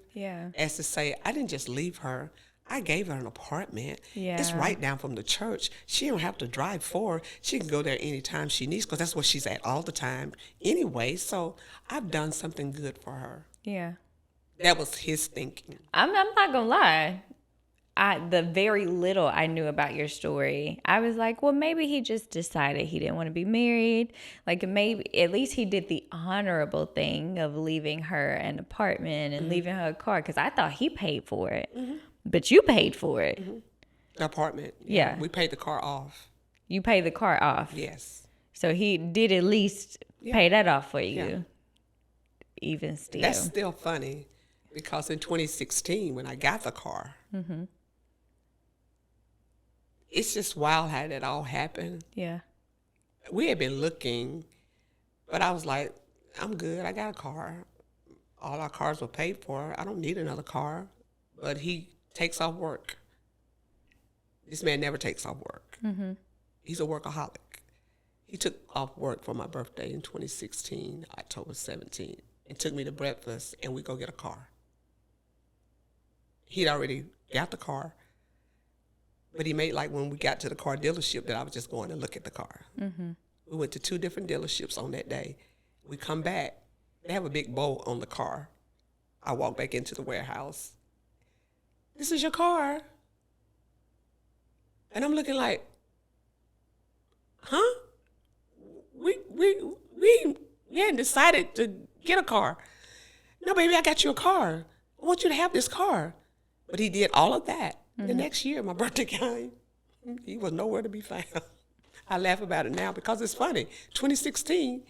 as to say, I didn't just leave her. I gave her an apartment. Yeah. It's right down from the church. She don't have to drive far. She can go there anytime she needs because that's where she's at all the time anyway. So I've done something good for her. Yeah. That was his thinking. I'm not gonna lie. The very little I knew about your story, I was like, well, maybe he just decided he didn't want to be married. Like, maybe at least he did the honorable thing of leaving her an apartment and leaving her a car, because I thought he paid for it, but you paid for it. The apartment. Yeah. We paid the car off. You paid the car off. Yes. So he did at least pay that off for you. Yeah. Even still. That's still funny because in 2016, when I got the car, it's just wild how that all happened. Yeah. We had been looking, but I was like, I'm good. I got a car. All our cars were paid for. I don't need another car. But he takes off work. This man never takes off work. He's a workaholic. He took off work for my birthday in 2016, October 17th, and took me to breakfast, and we go get a car. He'd already got the car, but he made like when we got to the car dealership that I was just going to look at the car. We went to 2 different dealerships on that day. We come back. They have a big bow on the car. I walk back into the warehouse. This is your car. And I'm looking like, huh? We hadn't decided to get a car. No, baby, I got you a car. I want you to have this car. But he did all of that. The next year, my birthday came. He was nowhere to be found. I laugh about it now because it's funny. 2016,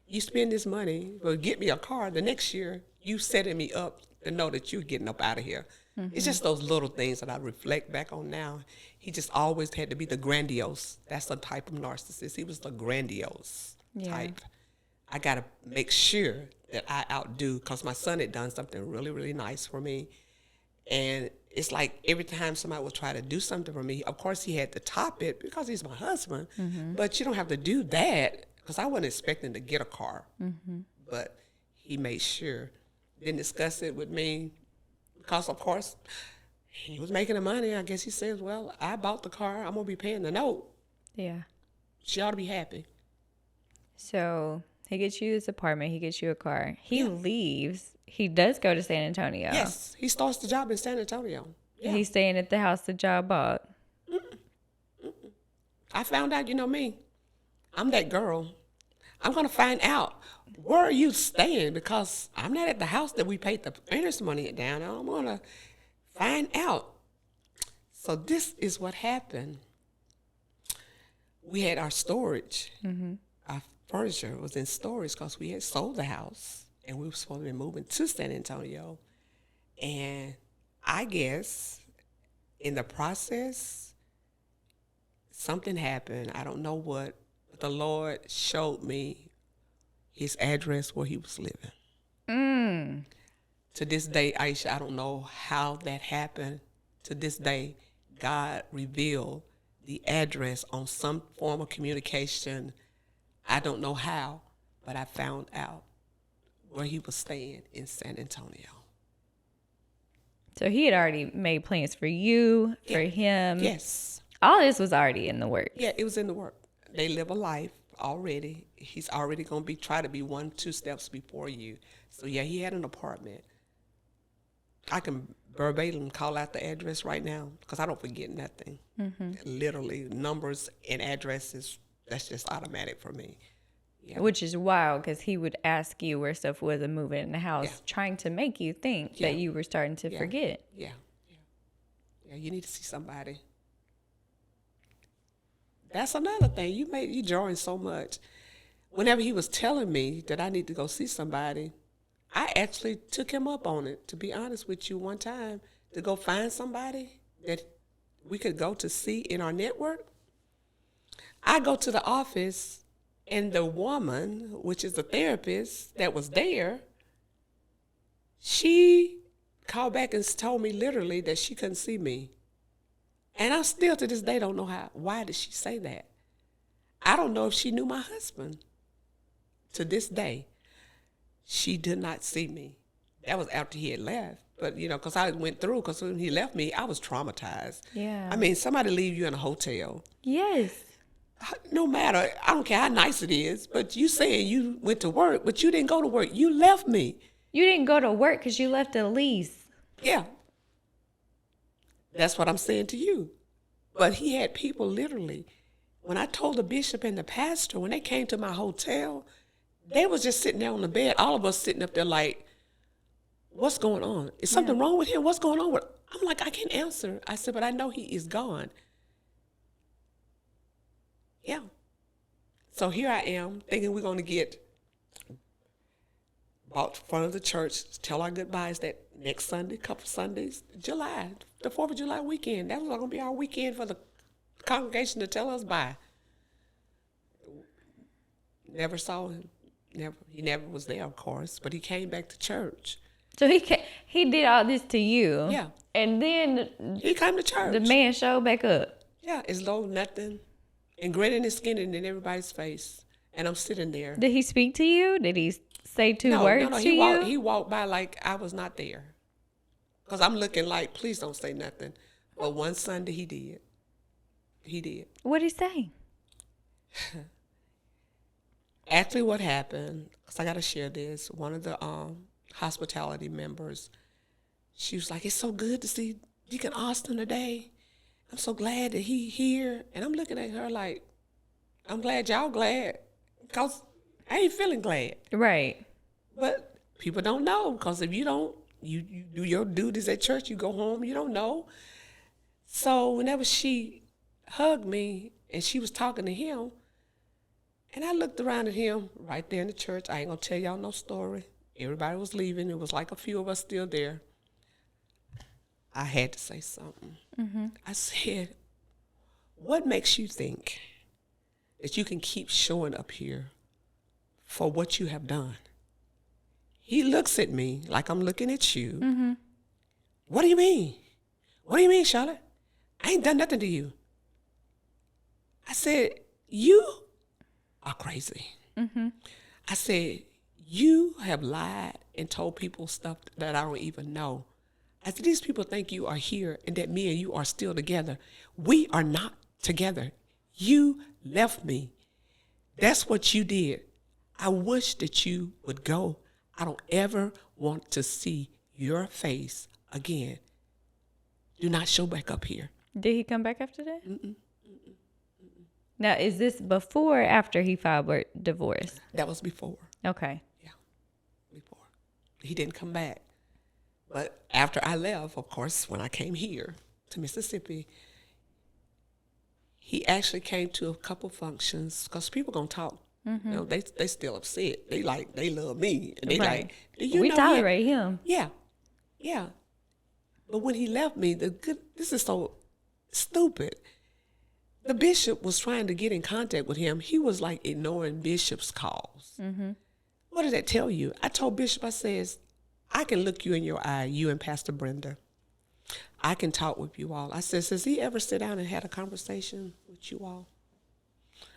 you spend this money, well, get me a car. The next year, you setting me up to know that you're getting up out of here. It's just those little things that I reflect back on now. He just always had to be the grandiose. That's the type of narcissist. He was the grandiose type. I got to make sure that I outdo, because my son had done something really, really nice for me. And it's like every time somebody would try to do something for me, of course he had to top it because he's my husband. But you don't have to do that, because I wasn't expecting to get a car. But he made sure, didn't discuss it with me, because of course he was making the money. I guess he says, well, I bought the car. I'm going to be paying the note. Yeah. She ought to be happy. So he gets you this apartment. He gets you a car. He leaves. He does go to San Antonio. Yes, he starts the job in San Antonio. Yeah. He's staying at the house that y'all bought. I found out, you know me, I'm that girl. I'm going to find out, where are you staying? Because I'm not at the house that we paid the earnest money down. I'm going to find out. So this is what happened. We had our storage. Our furniture was in storage because we had sold the house and we were supposed to be moving to San Antonio. And I guess in the process, something happened. I don't know what, but the Lord showed me his address where he was living. To this day, Aisha, I don't know how that happened. To this day, God revealed the address on some form of communication. I don't know how, but I found out where he was staying in San Antonio. So he had already made plans for you, for him. Yes. All this was already in the works. Yeah, it was in the work. They live a life already. He's already going to try to be 1-2 steps before you. So yeah, he had an apartment. I can verbatim call out the address right now because I don't forget nothing. Literally, numbers and addresses, that's just automatic for me. Yeah. Which is wild because he would ask you where stuff was and move it in the house, Yeah. trying to make you think Yeah. that you were starting to forget. Yeah. You need to see somebody. That's another thing. You drawing so much. Whenever he was telling me that I need to go see somebody, I actually took him up on it, to be honest with you, one time, to go find somebody that we could go to see in our network. I go to the office, and the woman, which is the therapist that was there, she called back and told me literally that she couldn't see me. And I still to this day don't know why did she say that. I don't know if she knew my husband. To this day, she did not see me. That was after he had left. But, because I went through, because when he left me, I was traumatized. Yeah. I mean, somebody leave you in a hotel. Yes. No matter, I don't care how nice it is, but you saying you went to work, but you didn't go to work. You left me. You didn't go to work because you left a lease. Yeah. That's what I'm saying to you. But he had people literally, when I told the bishop and the pastor, when they came to my hotel, they was just sitting there on the bed, all of us sitting up there like, what's going on? Is something wrong with him? What's going on with? I'm like, I can't answer. I said, but I know he is gone. Yeah. So here I am thinking we're going to get out front of the church, tell our goodbyes that next Sunday, couple Sundays, July, the 4th of July weekend. That was going to be our weekend for the congregation to tell us bye. Never saw him. He never was there, of course, but he came back to church. So he did all this to you. Yeah. And then he came to church. The man showed back up. Yeah, as though nothing. And grinning his skin in everybody's face. And I'm sitting there. Did he speak to you? Did he say two words to you? He walked by like I was not there. Because I'm looking like, please don't say nothing. But one Sunday he did. He did. What did he say? Actually, what happened, because I got to share this, one of the hospitality members, she was like, it's so good to see Deacon Austin today. I'm so glad that he here. And I'm looking at her like, I'm glad y'all glad. Because I ain't feeling glad. Right. But people don't know. Because if you don't, you do your duties at church, you go home, you don't know. So whenever she hugged me and she was talking to him, and I looked around at him right there in the church. I ain't going to tell y'all no story. Everybody was leaving. It was like a few of us still there. I had to say something. Mm-hmm. I said, what makes you think that you can keep showing up here for what you have done? He looks at me like I'm looking at you. Mm-hmm. What do you mean? What do you mean, Charlotte? I ain't done nothing to you. I said, you are crazy. Mm-hmm. I said, you have lied and told people stuff that I don't even know. I said, these people think you are here and that me and you are still together. We are not together. You left me. That's what you did. I wish that you would go. I don't ever want to see your face again. Do not show back up here. Did he come back after that? Now, is this before or after he filed for divorce? That was before. Okay. Yeah, before. He didn't come back. But after I left, of course, when I came here to Mississippi, he actually came to a couple functions because people gonna talk. You know, they still upset. They love me, and they Right. like, do you We know tolerate him. Yeah, yeah. But when he left me, this is so stupid. The bishop was trying to get in contact with him. He was like ignoring bishop's calls. What did that tell you? I told Bishop, I says, I can look you in your eye, you and Pastor Brenda. I can talk with you all. I says, has he ever sit down and had a conversation with you all?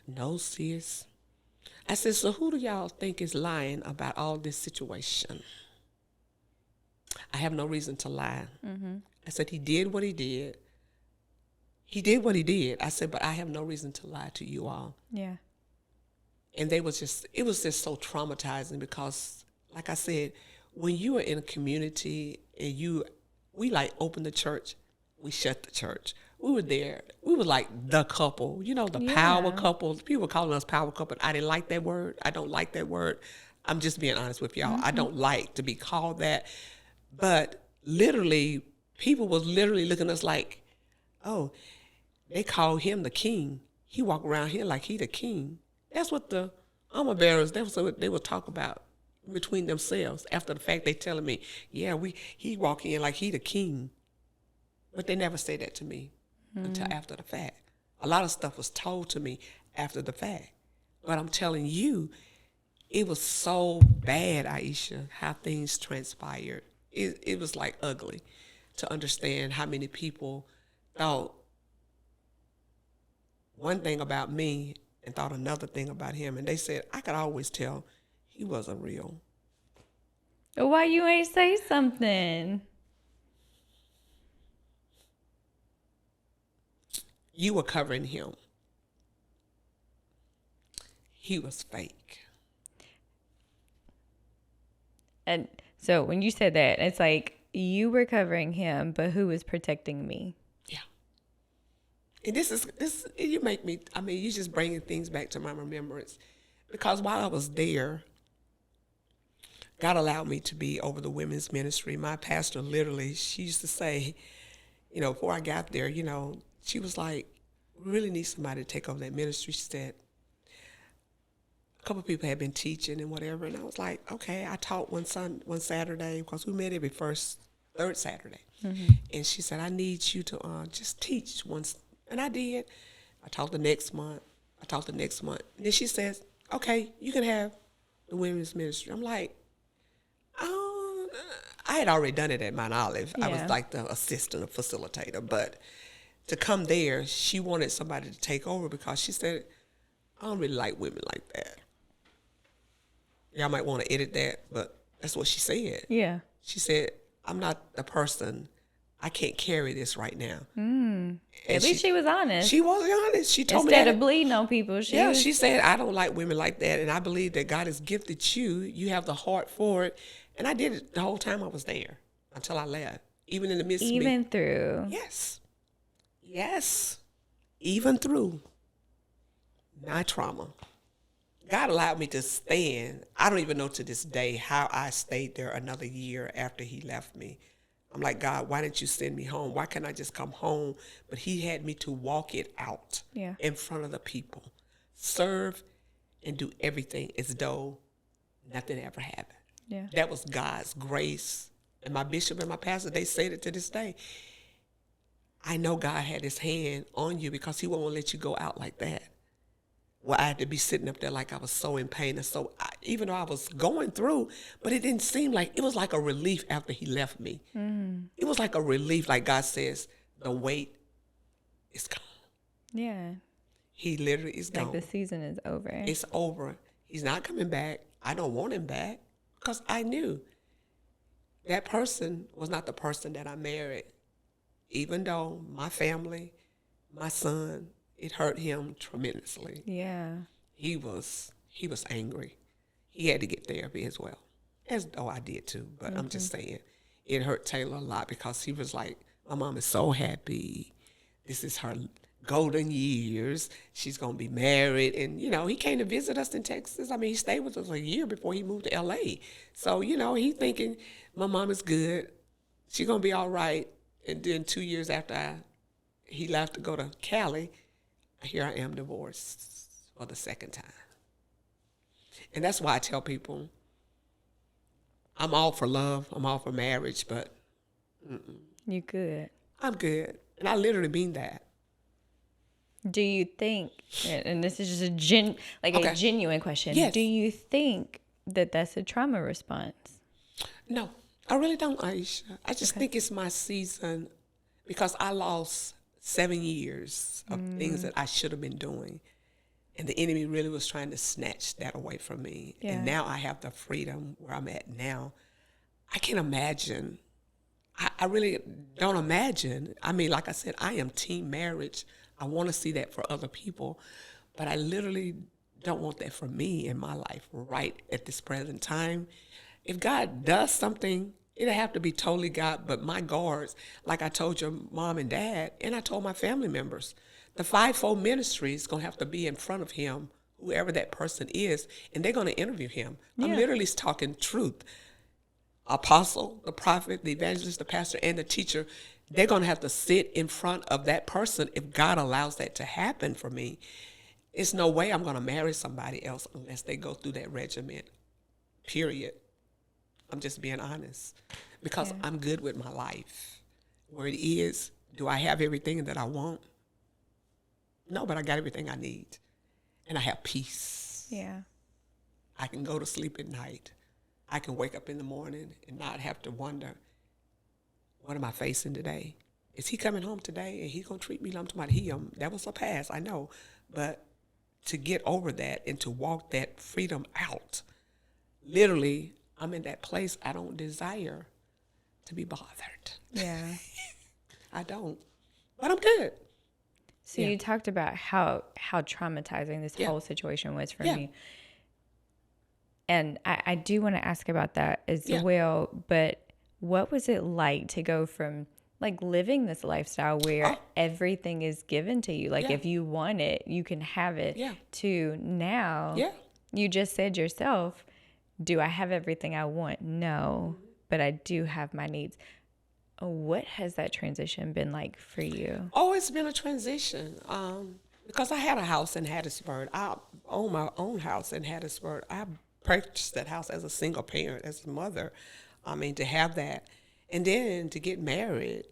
No, sis. I said, so who do y'all think is lying about all this situation? I have no reason to lie. I said, he did what he did. He did what he did. I said, but I have no reason to lie to you all. Yeah. And it was just so traumatizing because, like I said, when you are in a community and we like open the church, we shut the church. We were there. We were like the couple, the power couple. People were calling us power couple. I didn't like that word. I don't like that word. I'm just being honest with y'all. I don't like to be called that. But literally, people was literally looking at us like, oh, they call him the king. He walk around here like he the king. That's what the armor bearers, that's what they would talk about between themselves. After the fact, they telling me, yeah, he walk in like he the king. But they never say that to me until after the fact. A lot of stuff was told to me after the fact. But I'm telling you, it was so bad, Aisha, how things transpired. It was like ugly to understand how many people thought one thing about me and thought another thing about him. And they said, I could always tell he wasn't real. Why you ain't say something? You were covering him. He was fake. And so when you said that, it's like you were covering him, but who was protecting me? Yeah. And this you make me, you just bringing things back to my remembrance. Because while I was there, God allowed me to be over the women's ministry. My pastor literally, she used to say, before I got there, she was like, we really need somebody to take over that ministry. She said, a couple of people had been teaching and whatever. And I was like, okay. I taught one Saturday because we met every third Saturday. And she said, I need you to just teach once. And I did. I taught the next month. And then she says, okay, you can have the women's ministry. I'm like, oh, I had already done it at Mount Olive. I was like the assistant, a facilitator. But to come there, she wanted somebody to take over because she said, I don't really like women like that. Y'all might want to edit that, but that's what she said. Yeah. She said, I'm not the person. I can't carry this right now. At least she was honest. She was honest. She told me Instead that. of bleeding on people. She said, I don't like women like that. And I believe that God has gifted you. You have the heart for it. And I did it the whole time I was there until I left. Even in the midst of me. Even through. Yes. Even through my trauma. God allowed me to stand. I don't even know to this day how I stayed there another year after he left me. I'm like, God, why didn't you send me home? Why can't I just come home? But he had me to walk it out in front of the people, serve and do everything as though nothing ever happened. Yeah. That was God's grace. And my bishop and my pastor, they say it to this day. I know God had his hand on you because he won't let you go out like that. Well, I had to be sitting up there like I was so in pain. And so even though I was going through, but it didn't seem like, it was like a relief after he left me. It was like a relief, like God says, the weight is gone. Yeah. He literally is gone. Like the season is over. It's over. He's not coming back. I don't want him back because I knew that person was not the person that I married. Even though my family, my son, it hurt him tremendously. Yeah. He was angry. He had to get therapy as well, as though I did too. But I'm just saying, it hurt Taylor a lot because he was like, My mom is so happy. This is her golden years. She's going to be married. And, he came to visit us in Texas. I mean, he stayed with us a year before he moved to L.A. So, he's thinking, my mom is good. She's going to be all right. And then 2 years after he left to go to Cali, here I am divorced for the second time. And that's why I tell people, I'm all for love. I'm all for marriage, but You good. I'm good. And I literally mean that. Do you think, and this is just a Okay. genuine question. Yes. Do you think that that's a trauma response? No, I really don't, Aisha. I just think it's my season because I lost 7 years of things that I should have been doing. And the enemy really was trying to snatch that away from me. Yeah. And now I have the freedom where I'm at now. I can't imagine. I really don't imagine. I mean, like I said, I am team marriage. I want to see that for other people. But I literally don't want that for me in my life right at this present time. If God does something, it'll have to be totally God. But my guards, like I told your mom and dad, and I told my family members, the fivefold ministry is going to have to be in front of him, whoever that person is, and they're going to interview him. I'm Yeah. literally talking truth. Apostle, the prophet, the evangelist, the pastor, and the teacher, they're going to have to sit in front of that person if God allows that to happen for me. It's no way I'm going to marry somebody else unless they go through that regimen, period. I'm just being honest because I'm good with my life. Where it is, do I have everything that I want? No, but I got everything I need. And I have peace. Yeah. I can go to sleep at night. I can wake up in the morning and not have to wonder, what am I facing today? Is he coming home today and he's going to treat me like I'm talking about him? That was a past, I know. But to get over that and to walk that freedom out, literally, I'm in that place I don't desire to be bothered. Yeah. I don't. But I'm good. So Yeah. you talked about how traumatizing this Yeah. whole situation was for Yeah. you. And I do want to ask about that as Yeah. well. But what was it like to go from like living this lifestyle where everything is given to you? Like Yeah. if you want it, you can have it, Yeah. to now Yeah. you just said yourself, do I have everything I want? No, but I do have my needs. What has that transition been like for you? Oh, it's been a transition. Because I had a house in Hattiesburg. I own my own house in Hattiesburg. I purchased that house as a single parent, as a mother. I mean, to have that. And then to get married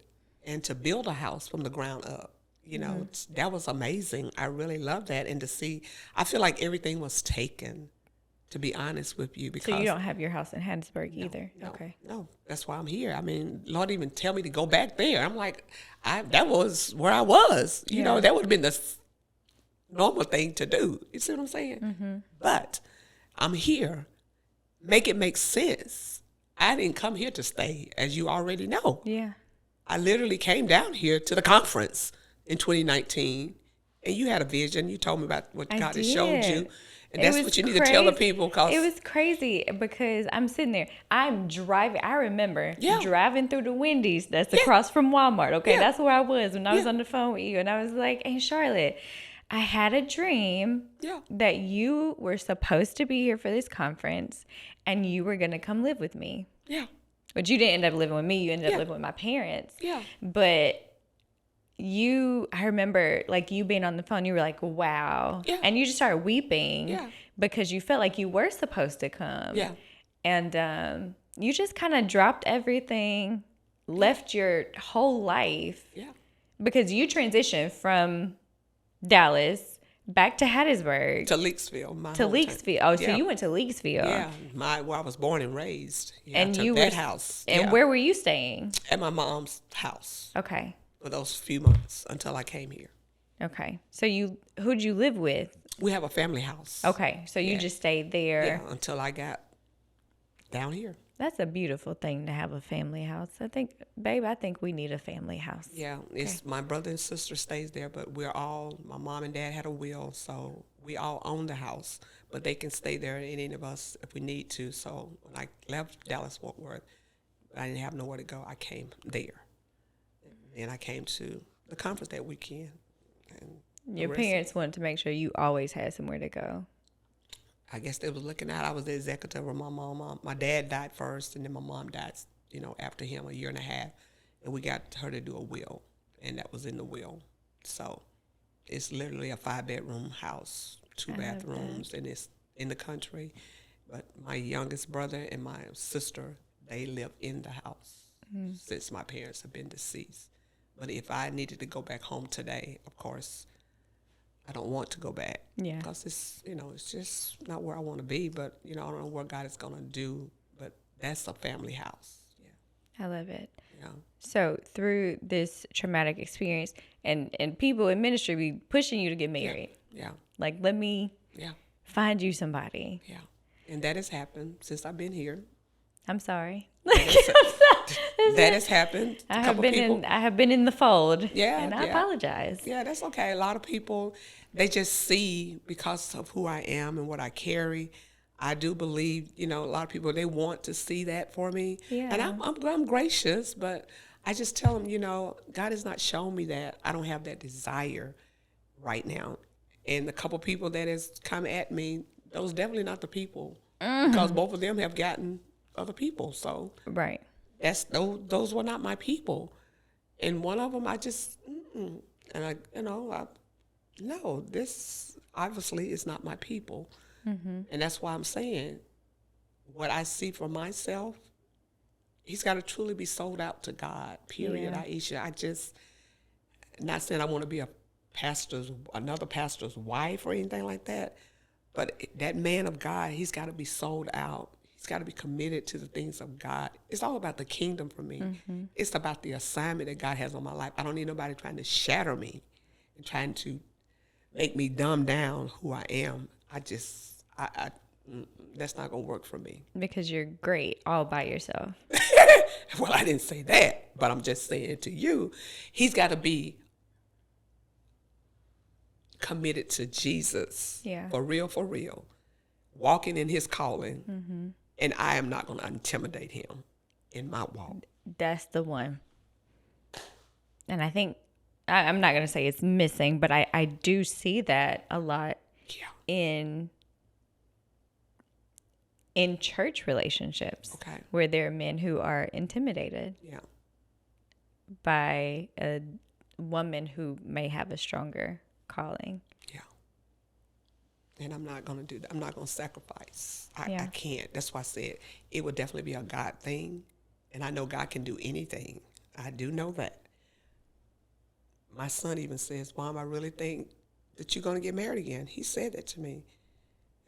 and to build a house from the ground up, that was amazing. I really loved that. And to see, I feel like everything was taken, to be honest with you. Because So you don't have your house in Hattiesburg either? No, Okay. no, that's why I'm here. I mean, Lord even tell me to go back there. I'm like, that was where I was. You know, that would have been the normal thing to do. You see what I'm saying? Mm-hmm. But I'm here. Make it make sense. I didn't come here to stay, as you already know. Yeah. I literally came down here to the conference in 2019, and you had a vision. You told me about what I God has showed did. you. And that's was what you need to tell the people. It was crazy because I'm sitting there. I'm driving. I remember driving through the Wendy's that's across from Walmart. Okay, Yeah. that's where I was when I was on the phone with you. And I was like, hey, Charlotte, I had a dream that you were supposed to be here for this conference and you were going to come live with me. Yeah. But you didn't end up living with me. You ended up living with my parents. Yeah. But I remember like you being on the phone, you were like, wow. Yeah. And you just started weeping because you felt like you were supposed to come. Yeah. And you just kind of dropped everything, left your whole life. Yeah. Because you transitioned from Dallas back to Hattiesburg. To Leakesville. To Leakesville. Oh, so you went to Leakesville. Yeah, where I was born and raised. Yeah, And I took you that were house. And where were you staying? At my mom's house. Okay. For those few months until I came here. Okay. So who'd you live with? We have a family house. Okay. So you just stayed there. Yeah, until I got down here. That's a beautiful thing to have a family house. I think we need a family house. Yeah, it's my brother and sister stays there, but my mom and dad had a will, so we all own the house, but they can stay there, any of us, if we need to. So when I left Dallas-Fort Worth, I didn't have nowhere to go. I came there. Then I came to the conference that weekend. And Your parents wanted to make sure you always had somewhere to go. I guess they was looking at, I was the executive of my mom. My dad died first, and then my mom died, after him, a year and a half. And we got her to do a will, and that was in the will. So it's literally a 5-bedroom house, 2 bathrooms, and it's in the country. But my youngest brother and my sister, they live in the house since my parents have been deceased. But if I needed to go back home today, of course, I don't want to go back. Yeah. Because it's just not where I want to be. But, I don't know what God is going to do. But that's a family house. Yeah. I love it. Yeah. So through this traumatic experience, and people in ministry be pushing you to get married. Yeah. Like, let me find you somebody. Yeah. And that has happened since I've been here. I'm sorry. That has happened. I have been in the fold. Yeah. And I apologize. Yeah, that's okay. A lot of people, they just see because of who I am and what I carry. I do believe, a lot of people, they want to see that for me. Yeah. And I'm gracious, but I just tell them, God has not shown me that. I don't have that desire right now. And the couple people that has come at me, those definitely not the people. Because both of them have gotten other people. So right. Those were not my people. And one of them, I just, and no, this obviously is not my people. Mm-hmm. And that's why I'm saying what I see for myself, he's got to truly be sold out to God, period, yeah. Aisha. I just, not saying I want to be another pastor's wife or anything like that, but that man of God, he's got to be sold out. He's got to be committed to the things of God. It's all about the kingdom for me. Mm-hmm. It's about the assignment that God has on my life. I don't need nobody trying to shatter me and trying to make me dumb down who I am. That's not going to work for me. Because you're great all by yourself. Well, I didn't say that, but I'm just saying to you, he's got to be committed to Jesus. Yeah. For real, walking in his calling. Mm-hmm. And I am not going to intimidate him in my walk. That's the one. And I think, I'm not going to say it's missing, but I do see that a lot in church relationships. Okay. Where there are men who are intimidated by a woman who may have a stronger calling. Yeah. And I'm not going to do that. I'm not going to sacrifice. I can't. That's why I said it would definitely be a God thing. And I know God can do anything. I do know that. My son even says, Mom, I really think that you're going to get married again. He said that to me.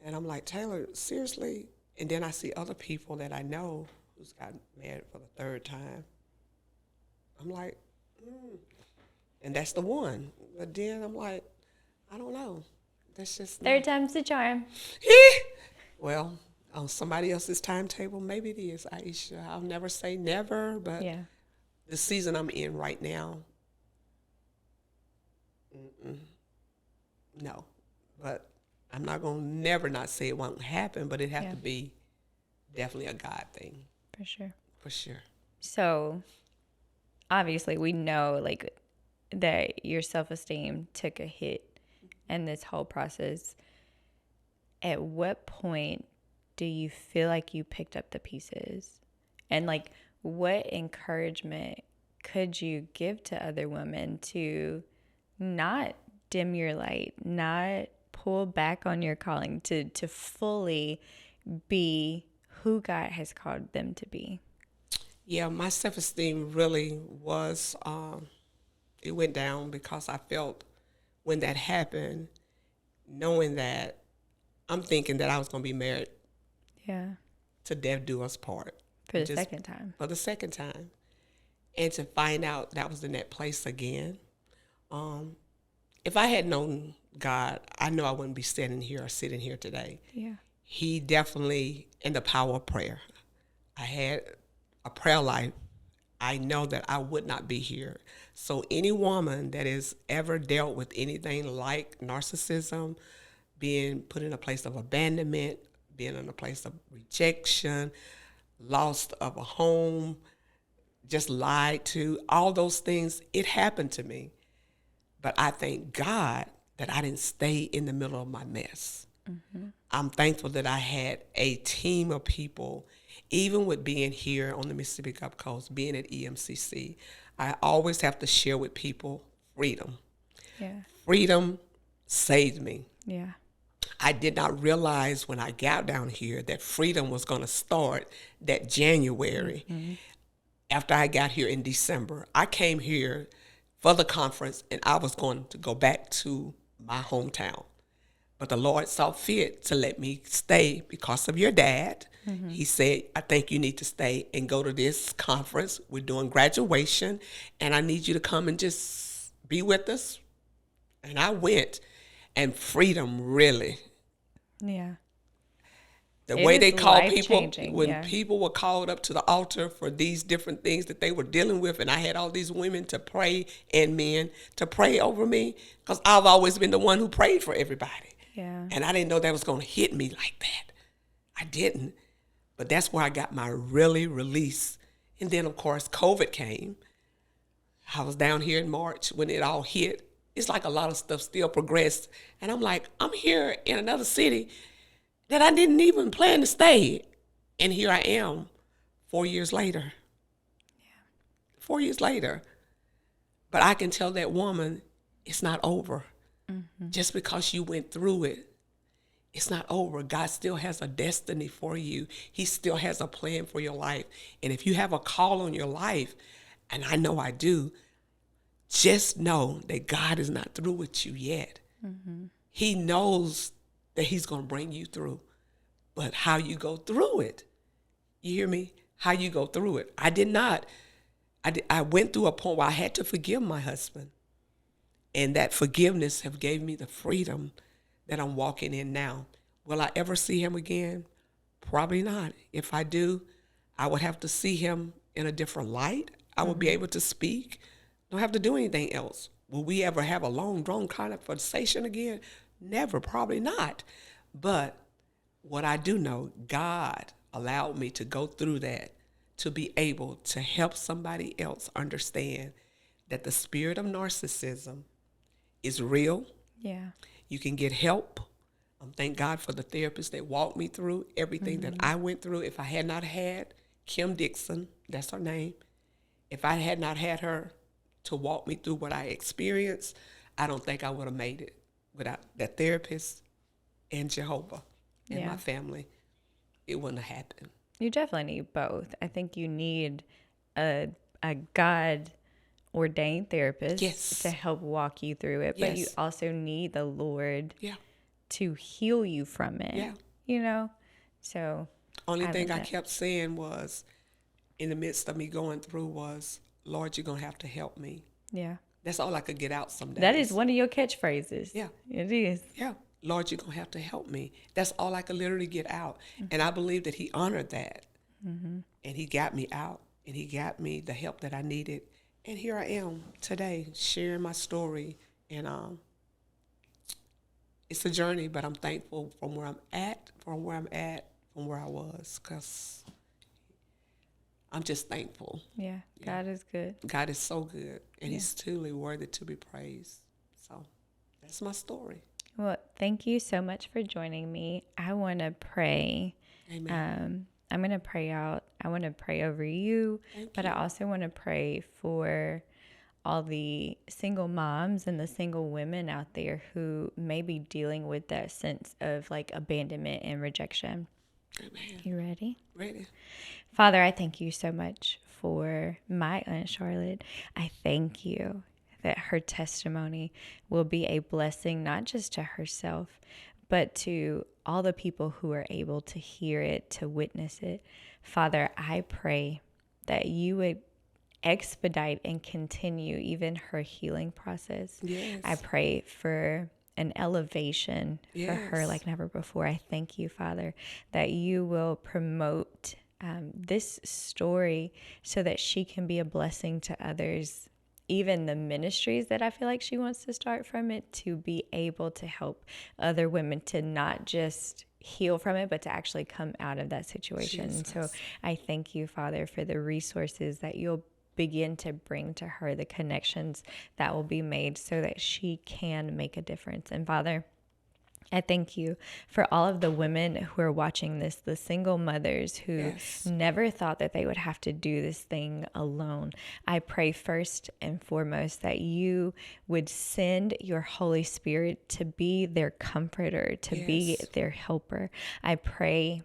And I'm like, Taylor, seriously? And then I see other people that I know who's gotten married for the 3rd time. I'm like, And that's the one. But then I'm like, I don't know. That's just third time's the charm. Well, on somebody else's timetable, maybe it is, Aisha. I'll never say never, but the season I'm in right now, no. But I'm not going to never not say it won't happen, but it have to be definitely a God thing. For sure. For sure. So, obviously, we know, that your self-esteem took a hit in this whole process. At what point do you feel like you picked up the pieces? And, what encouragement could you give to other women to not dim your light, not pull back on your calling, to fully be who God has called them to be? Yeah, my self-esteem really was, it went down because I felt when that happened, knowing that I'm thinking that I was going to be married to death do us part. For the second time. For the second time. And to find out that was in that place again. If I had known God, I know I wouldn't be sitting here today. Yeah. He definitely, in the power of prayer, I had a prayer life. I know that I would not be here. So any woman that has ever dealt with anything like narcissism, being put in a place of abandonment, being in a place of rejection, loss of a home, just lied to, all those things. It happened to me. But I thank God that I didn't stay in the middle of my mess. I'm thankful that I had a team of people, even with being here on the Mississippi Gulf Coast, being at EMCC. I always have to share with people freedom. Yeah. Freedom saved me. Yeah. I did not realize when I got down here that freedom was going to start that January. After I got here in December. I came here for the conference and I was going to go back to my hometown. But the Lord saw fit to let me stay because of your dad. He said, I think you need to stay and go to this conference. We're doing graduation and I need you to come and just be with us. And I went, and freedom really. Yeah. The It way is they call people, life-changing, when yeah. people were called up to the altar for these different things that they were dealing with, and I had all these women to pray and men to pray over me, because I've always been the one who prayed for everybody. Yeah. And I didn't know that was going to hit me like that. I didn't. But that's where I got my really release. And then, of course, COVID came. I was down here in March when it all hit. It's like a lot of stuff still progressed. And I'm like, I'm here in another city that I didn't even plan to stay. And here I am 4 years later. 4 years later. But I can tell that woman, it's not over. Just because you went through it, it's not over. God still has a destiny for you. He still has a plan for your life. And if you have a call on your life, and I know I do, just know that God is not through with you yet. He knows that he's going to bring you through. But how you go through it, you hear me? How you go through it. I did not. I went through a point where I had to forgive my husband. And that forgiveness have gave me the freedom that I'm walking in now. Will I ever see him again? Probably not. If I do, I would have to see him in a different light. I would be able to speak. Don't have to do anything else. Will we ever have a long, drawn conversation again? Never, probably not. But what I do know, God allowed me to go through that to be able to help somebody else understand that the spirit of narcissism is real. Yeah. You can get help. Thank God for the therapist that walked me through everything that I went through. If I had not had Kim Dixon, that's her name, if I had not had her to walk me through what I experienced, I don't think I would have made it without that therapist and Jehovah and my family. It wouldn't have happened. You definitely need both. I think you need a God ordained therapist to help walk you through it, but you also need the Lord to heal you from it. You know? So only thing I kept saying was, in the midst of me going through, was, Lord, you're going to have to help me. Yeah. That's all I could get out some days. That is one of your catchphrases. Yeah. It is. Yeah. Lord, you're going to have to help me. That's all I could literally get out. And I believe that he honored that. And he got me out. And he got me the help that I needed. And here I am today sharing my story. And it's a journey, but I'm thankful from where I'm at, from where I was, because I'm just thankful. Yeah, God is good. God is so good, and he's truly worthy to be praised. So that's my story. Well, thank you so much for joining me. I want to pray. Amen. I'm going to pray out. I want to pray over you, but I also want to pray for all the single moms and the single women out there who may be dealing with that sense of like abandonment and rejection. Amen. You ready? Ready. Father, I thank you so much for my Aunt Charlotte. I thank you that her testimony will be a blessing, not just to herself, but to all the people who are able to hear it, to witness it. Father, I pray that you would expedite and continue even her healing process. Yes. I pray for an elevation for her like never before. I thank you, Father, that you will promote this story so that she can be a blessing to others, even the ministries that I feel like she wants to start from it, to be able to help other women to not just heal from it, but to actually come out of that situation. Jesus. So I thank you, Father, for the resources that you'll begin to bring to her the connections that will be made so that she can make a difference. And Father, I thank you for all of the women who are watching this, the single mothers who Yes. never thought that they would have to do this thing alone. I pray first and foremost that you would send your Holy Spirit to be their comforter, to be Yes. their helper. I pray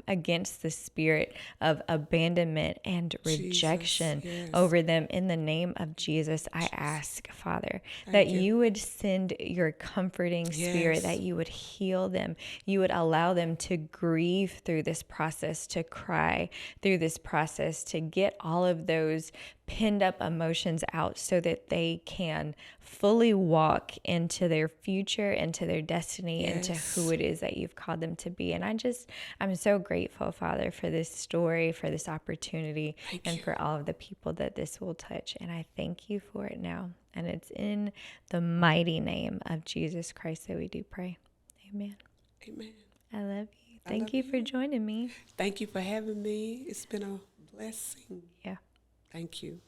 against the spirit of abandonment and rejection Yes. over them. In the name of Jesus, I ask, Father, that Thank you. you would send your comforting spirit, Yes. that you would heal them. You would allow them to grieve through this process, to cry through this process, to get all of those pinned up emotions out so that they can fully walk into their future, into their destiny, into Yes. who it is that you've called them to be. And I'm so grateful, Father, for this story, for this opportunity, Thank and you. for all of the people that this will touch. And I thank you for it now. And it's in the mighty name of Jesus Christ that we do pray. Amen. Amen. I love you. I Thank love you for you. joining me. Thank you for having me. It's been a blessing. Yeah. Thank you.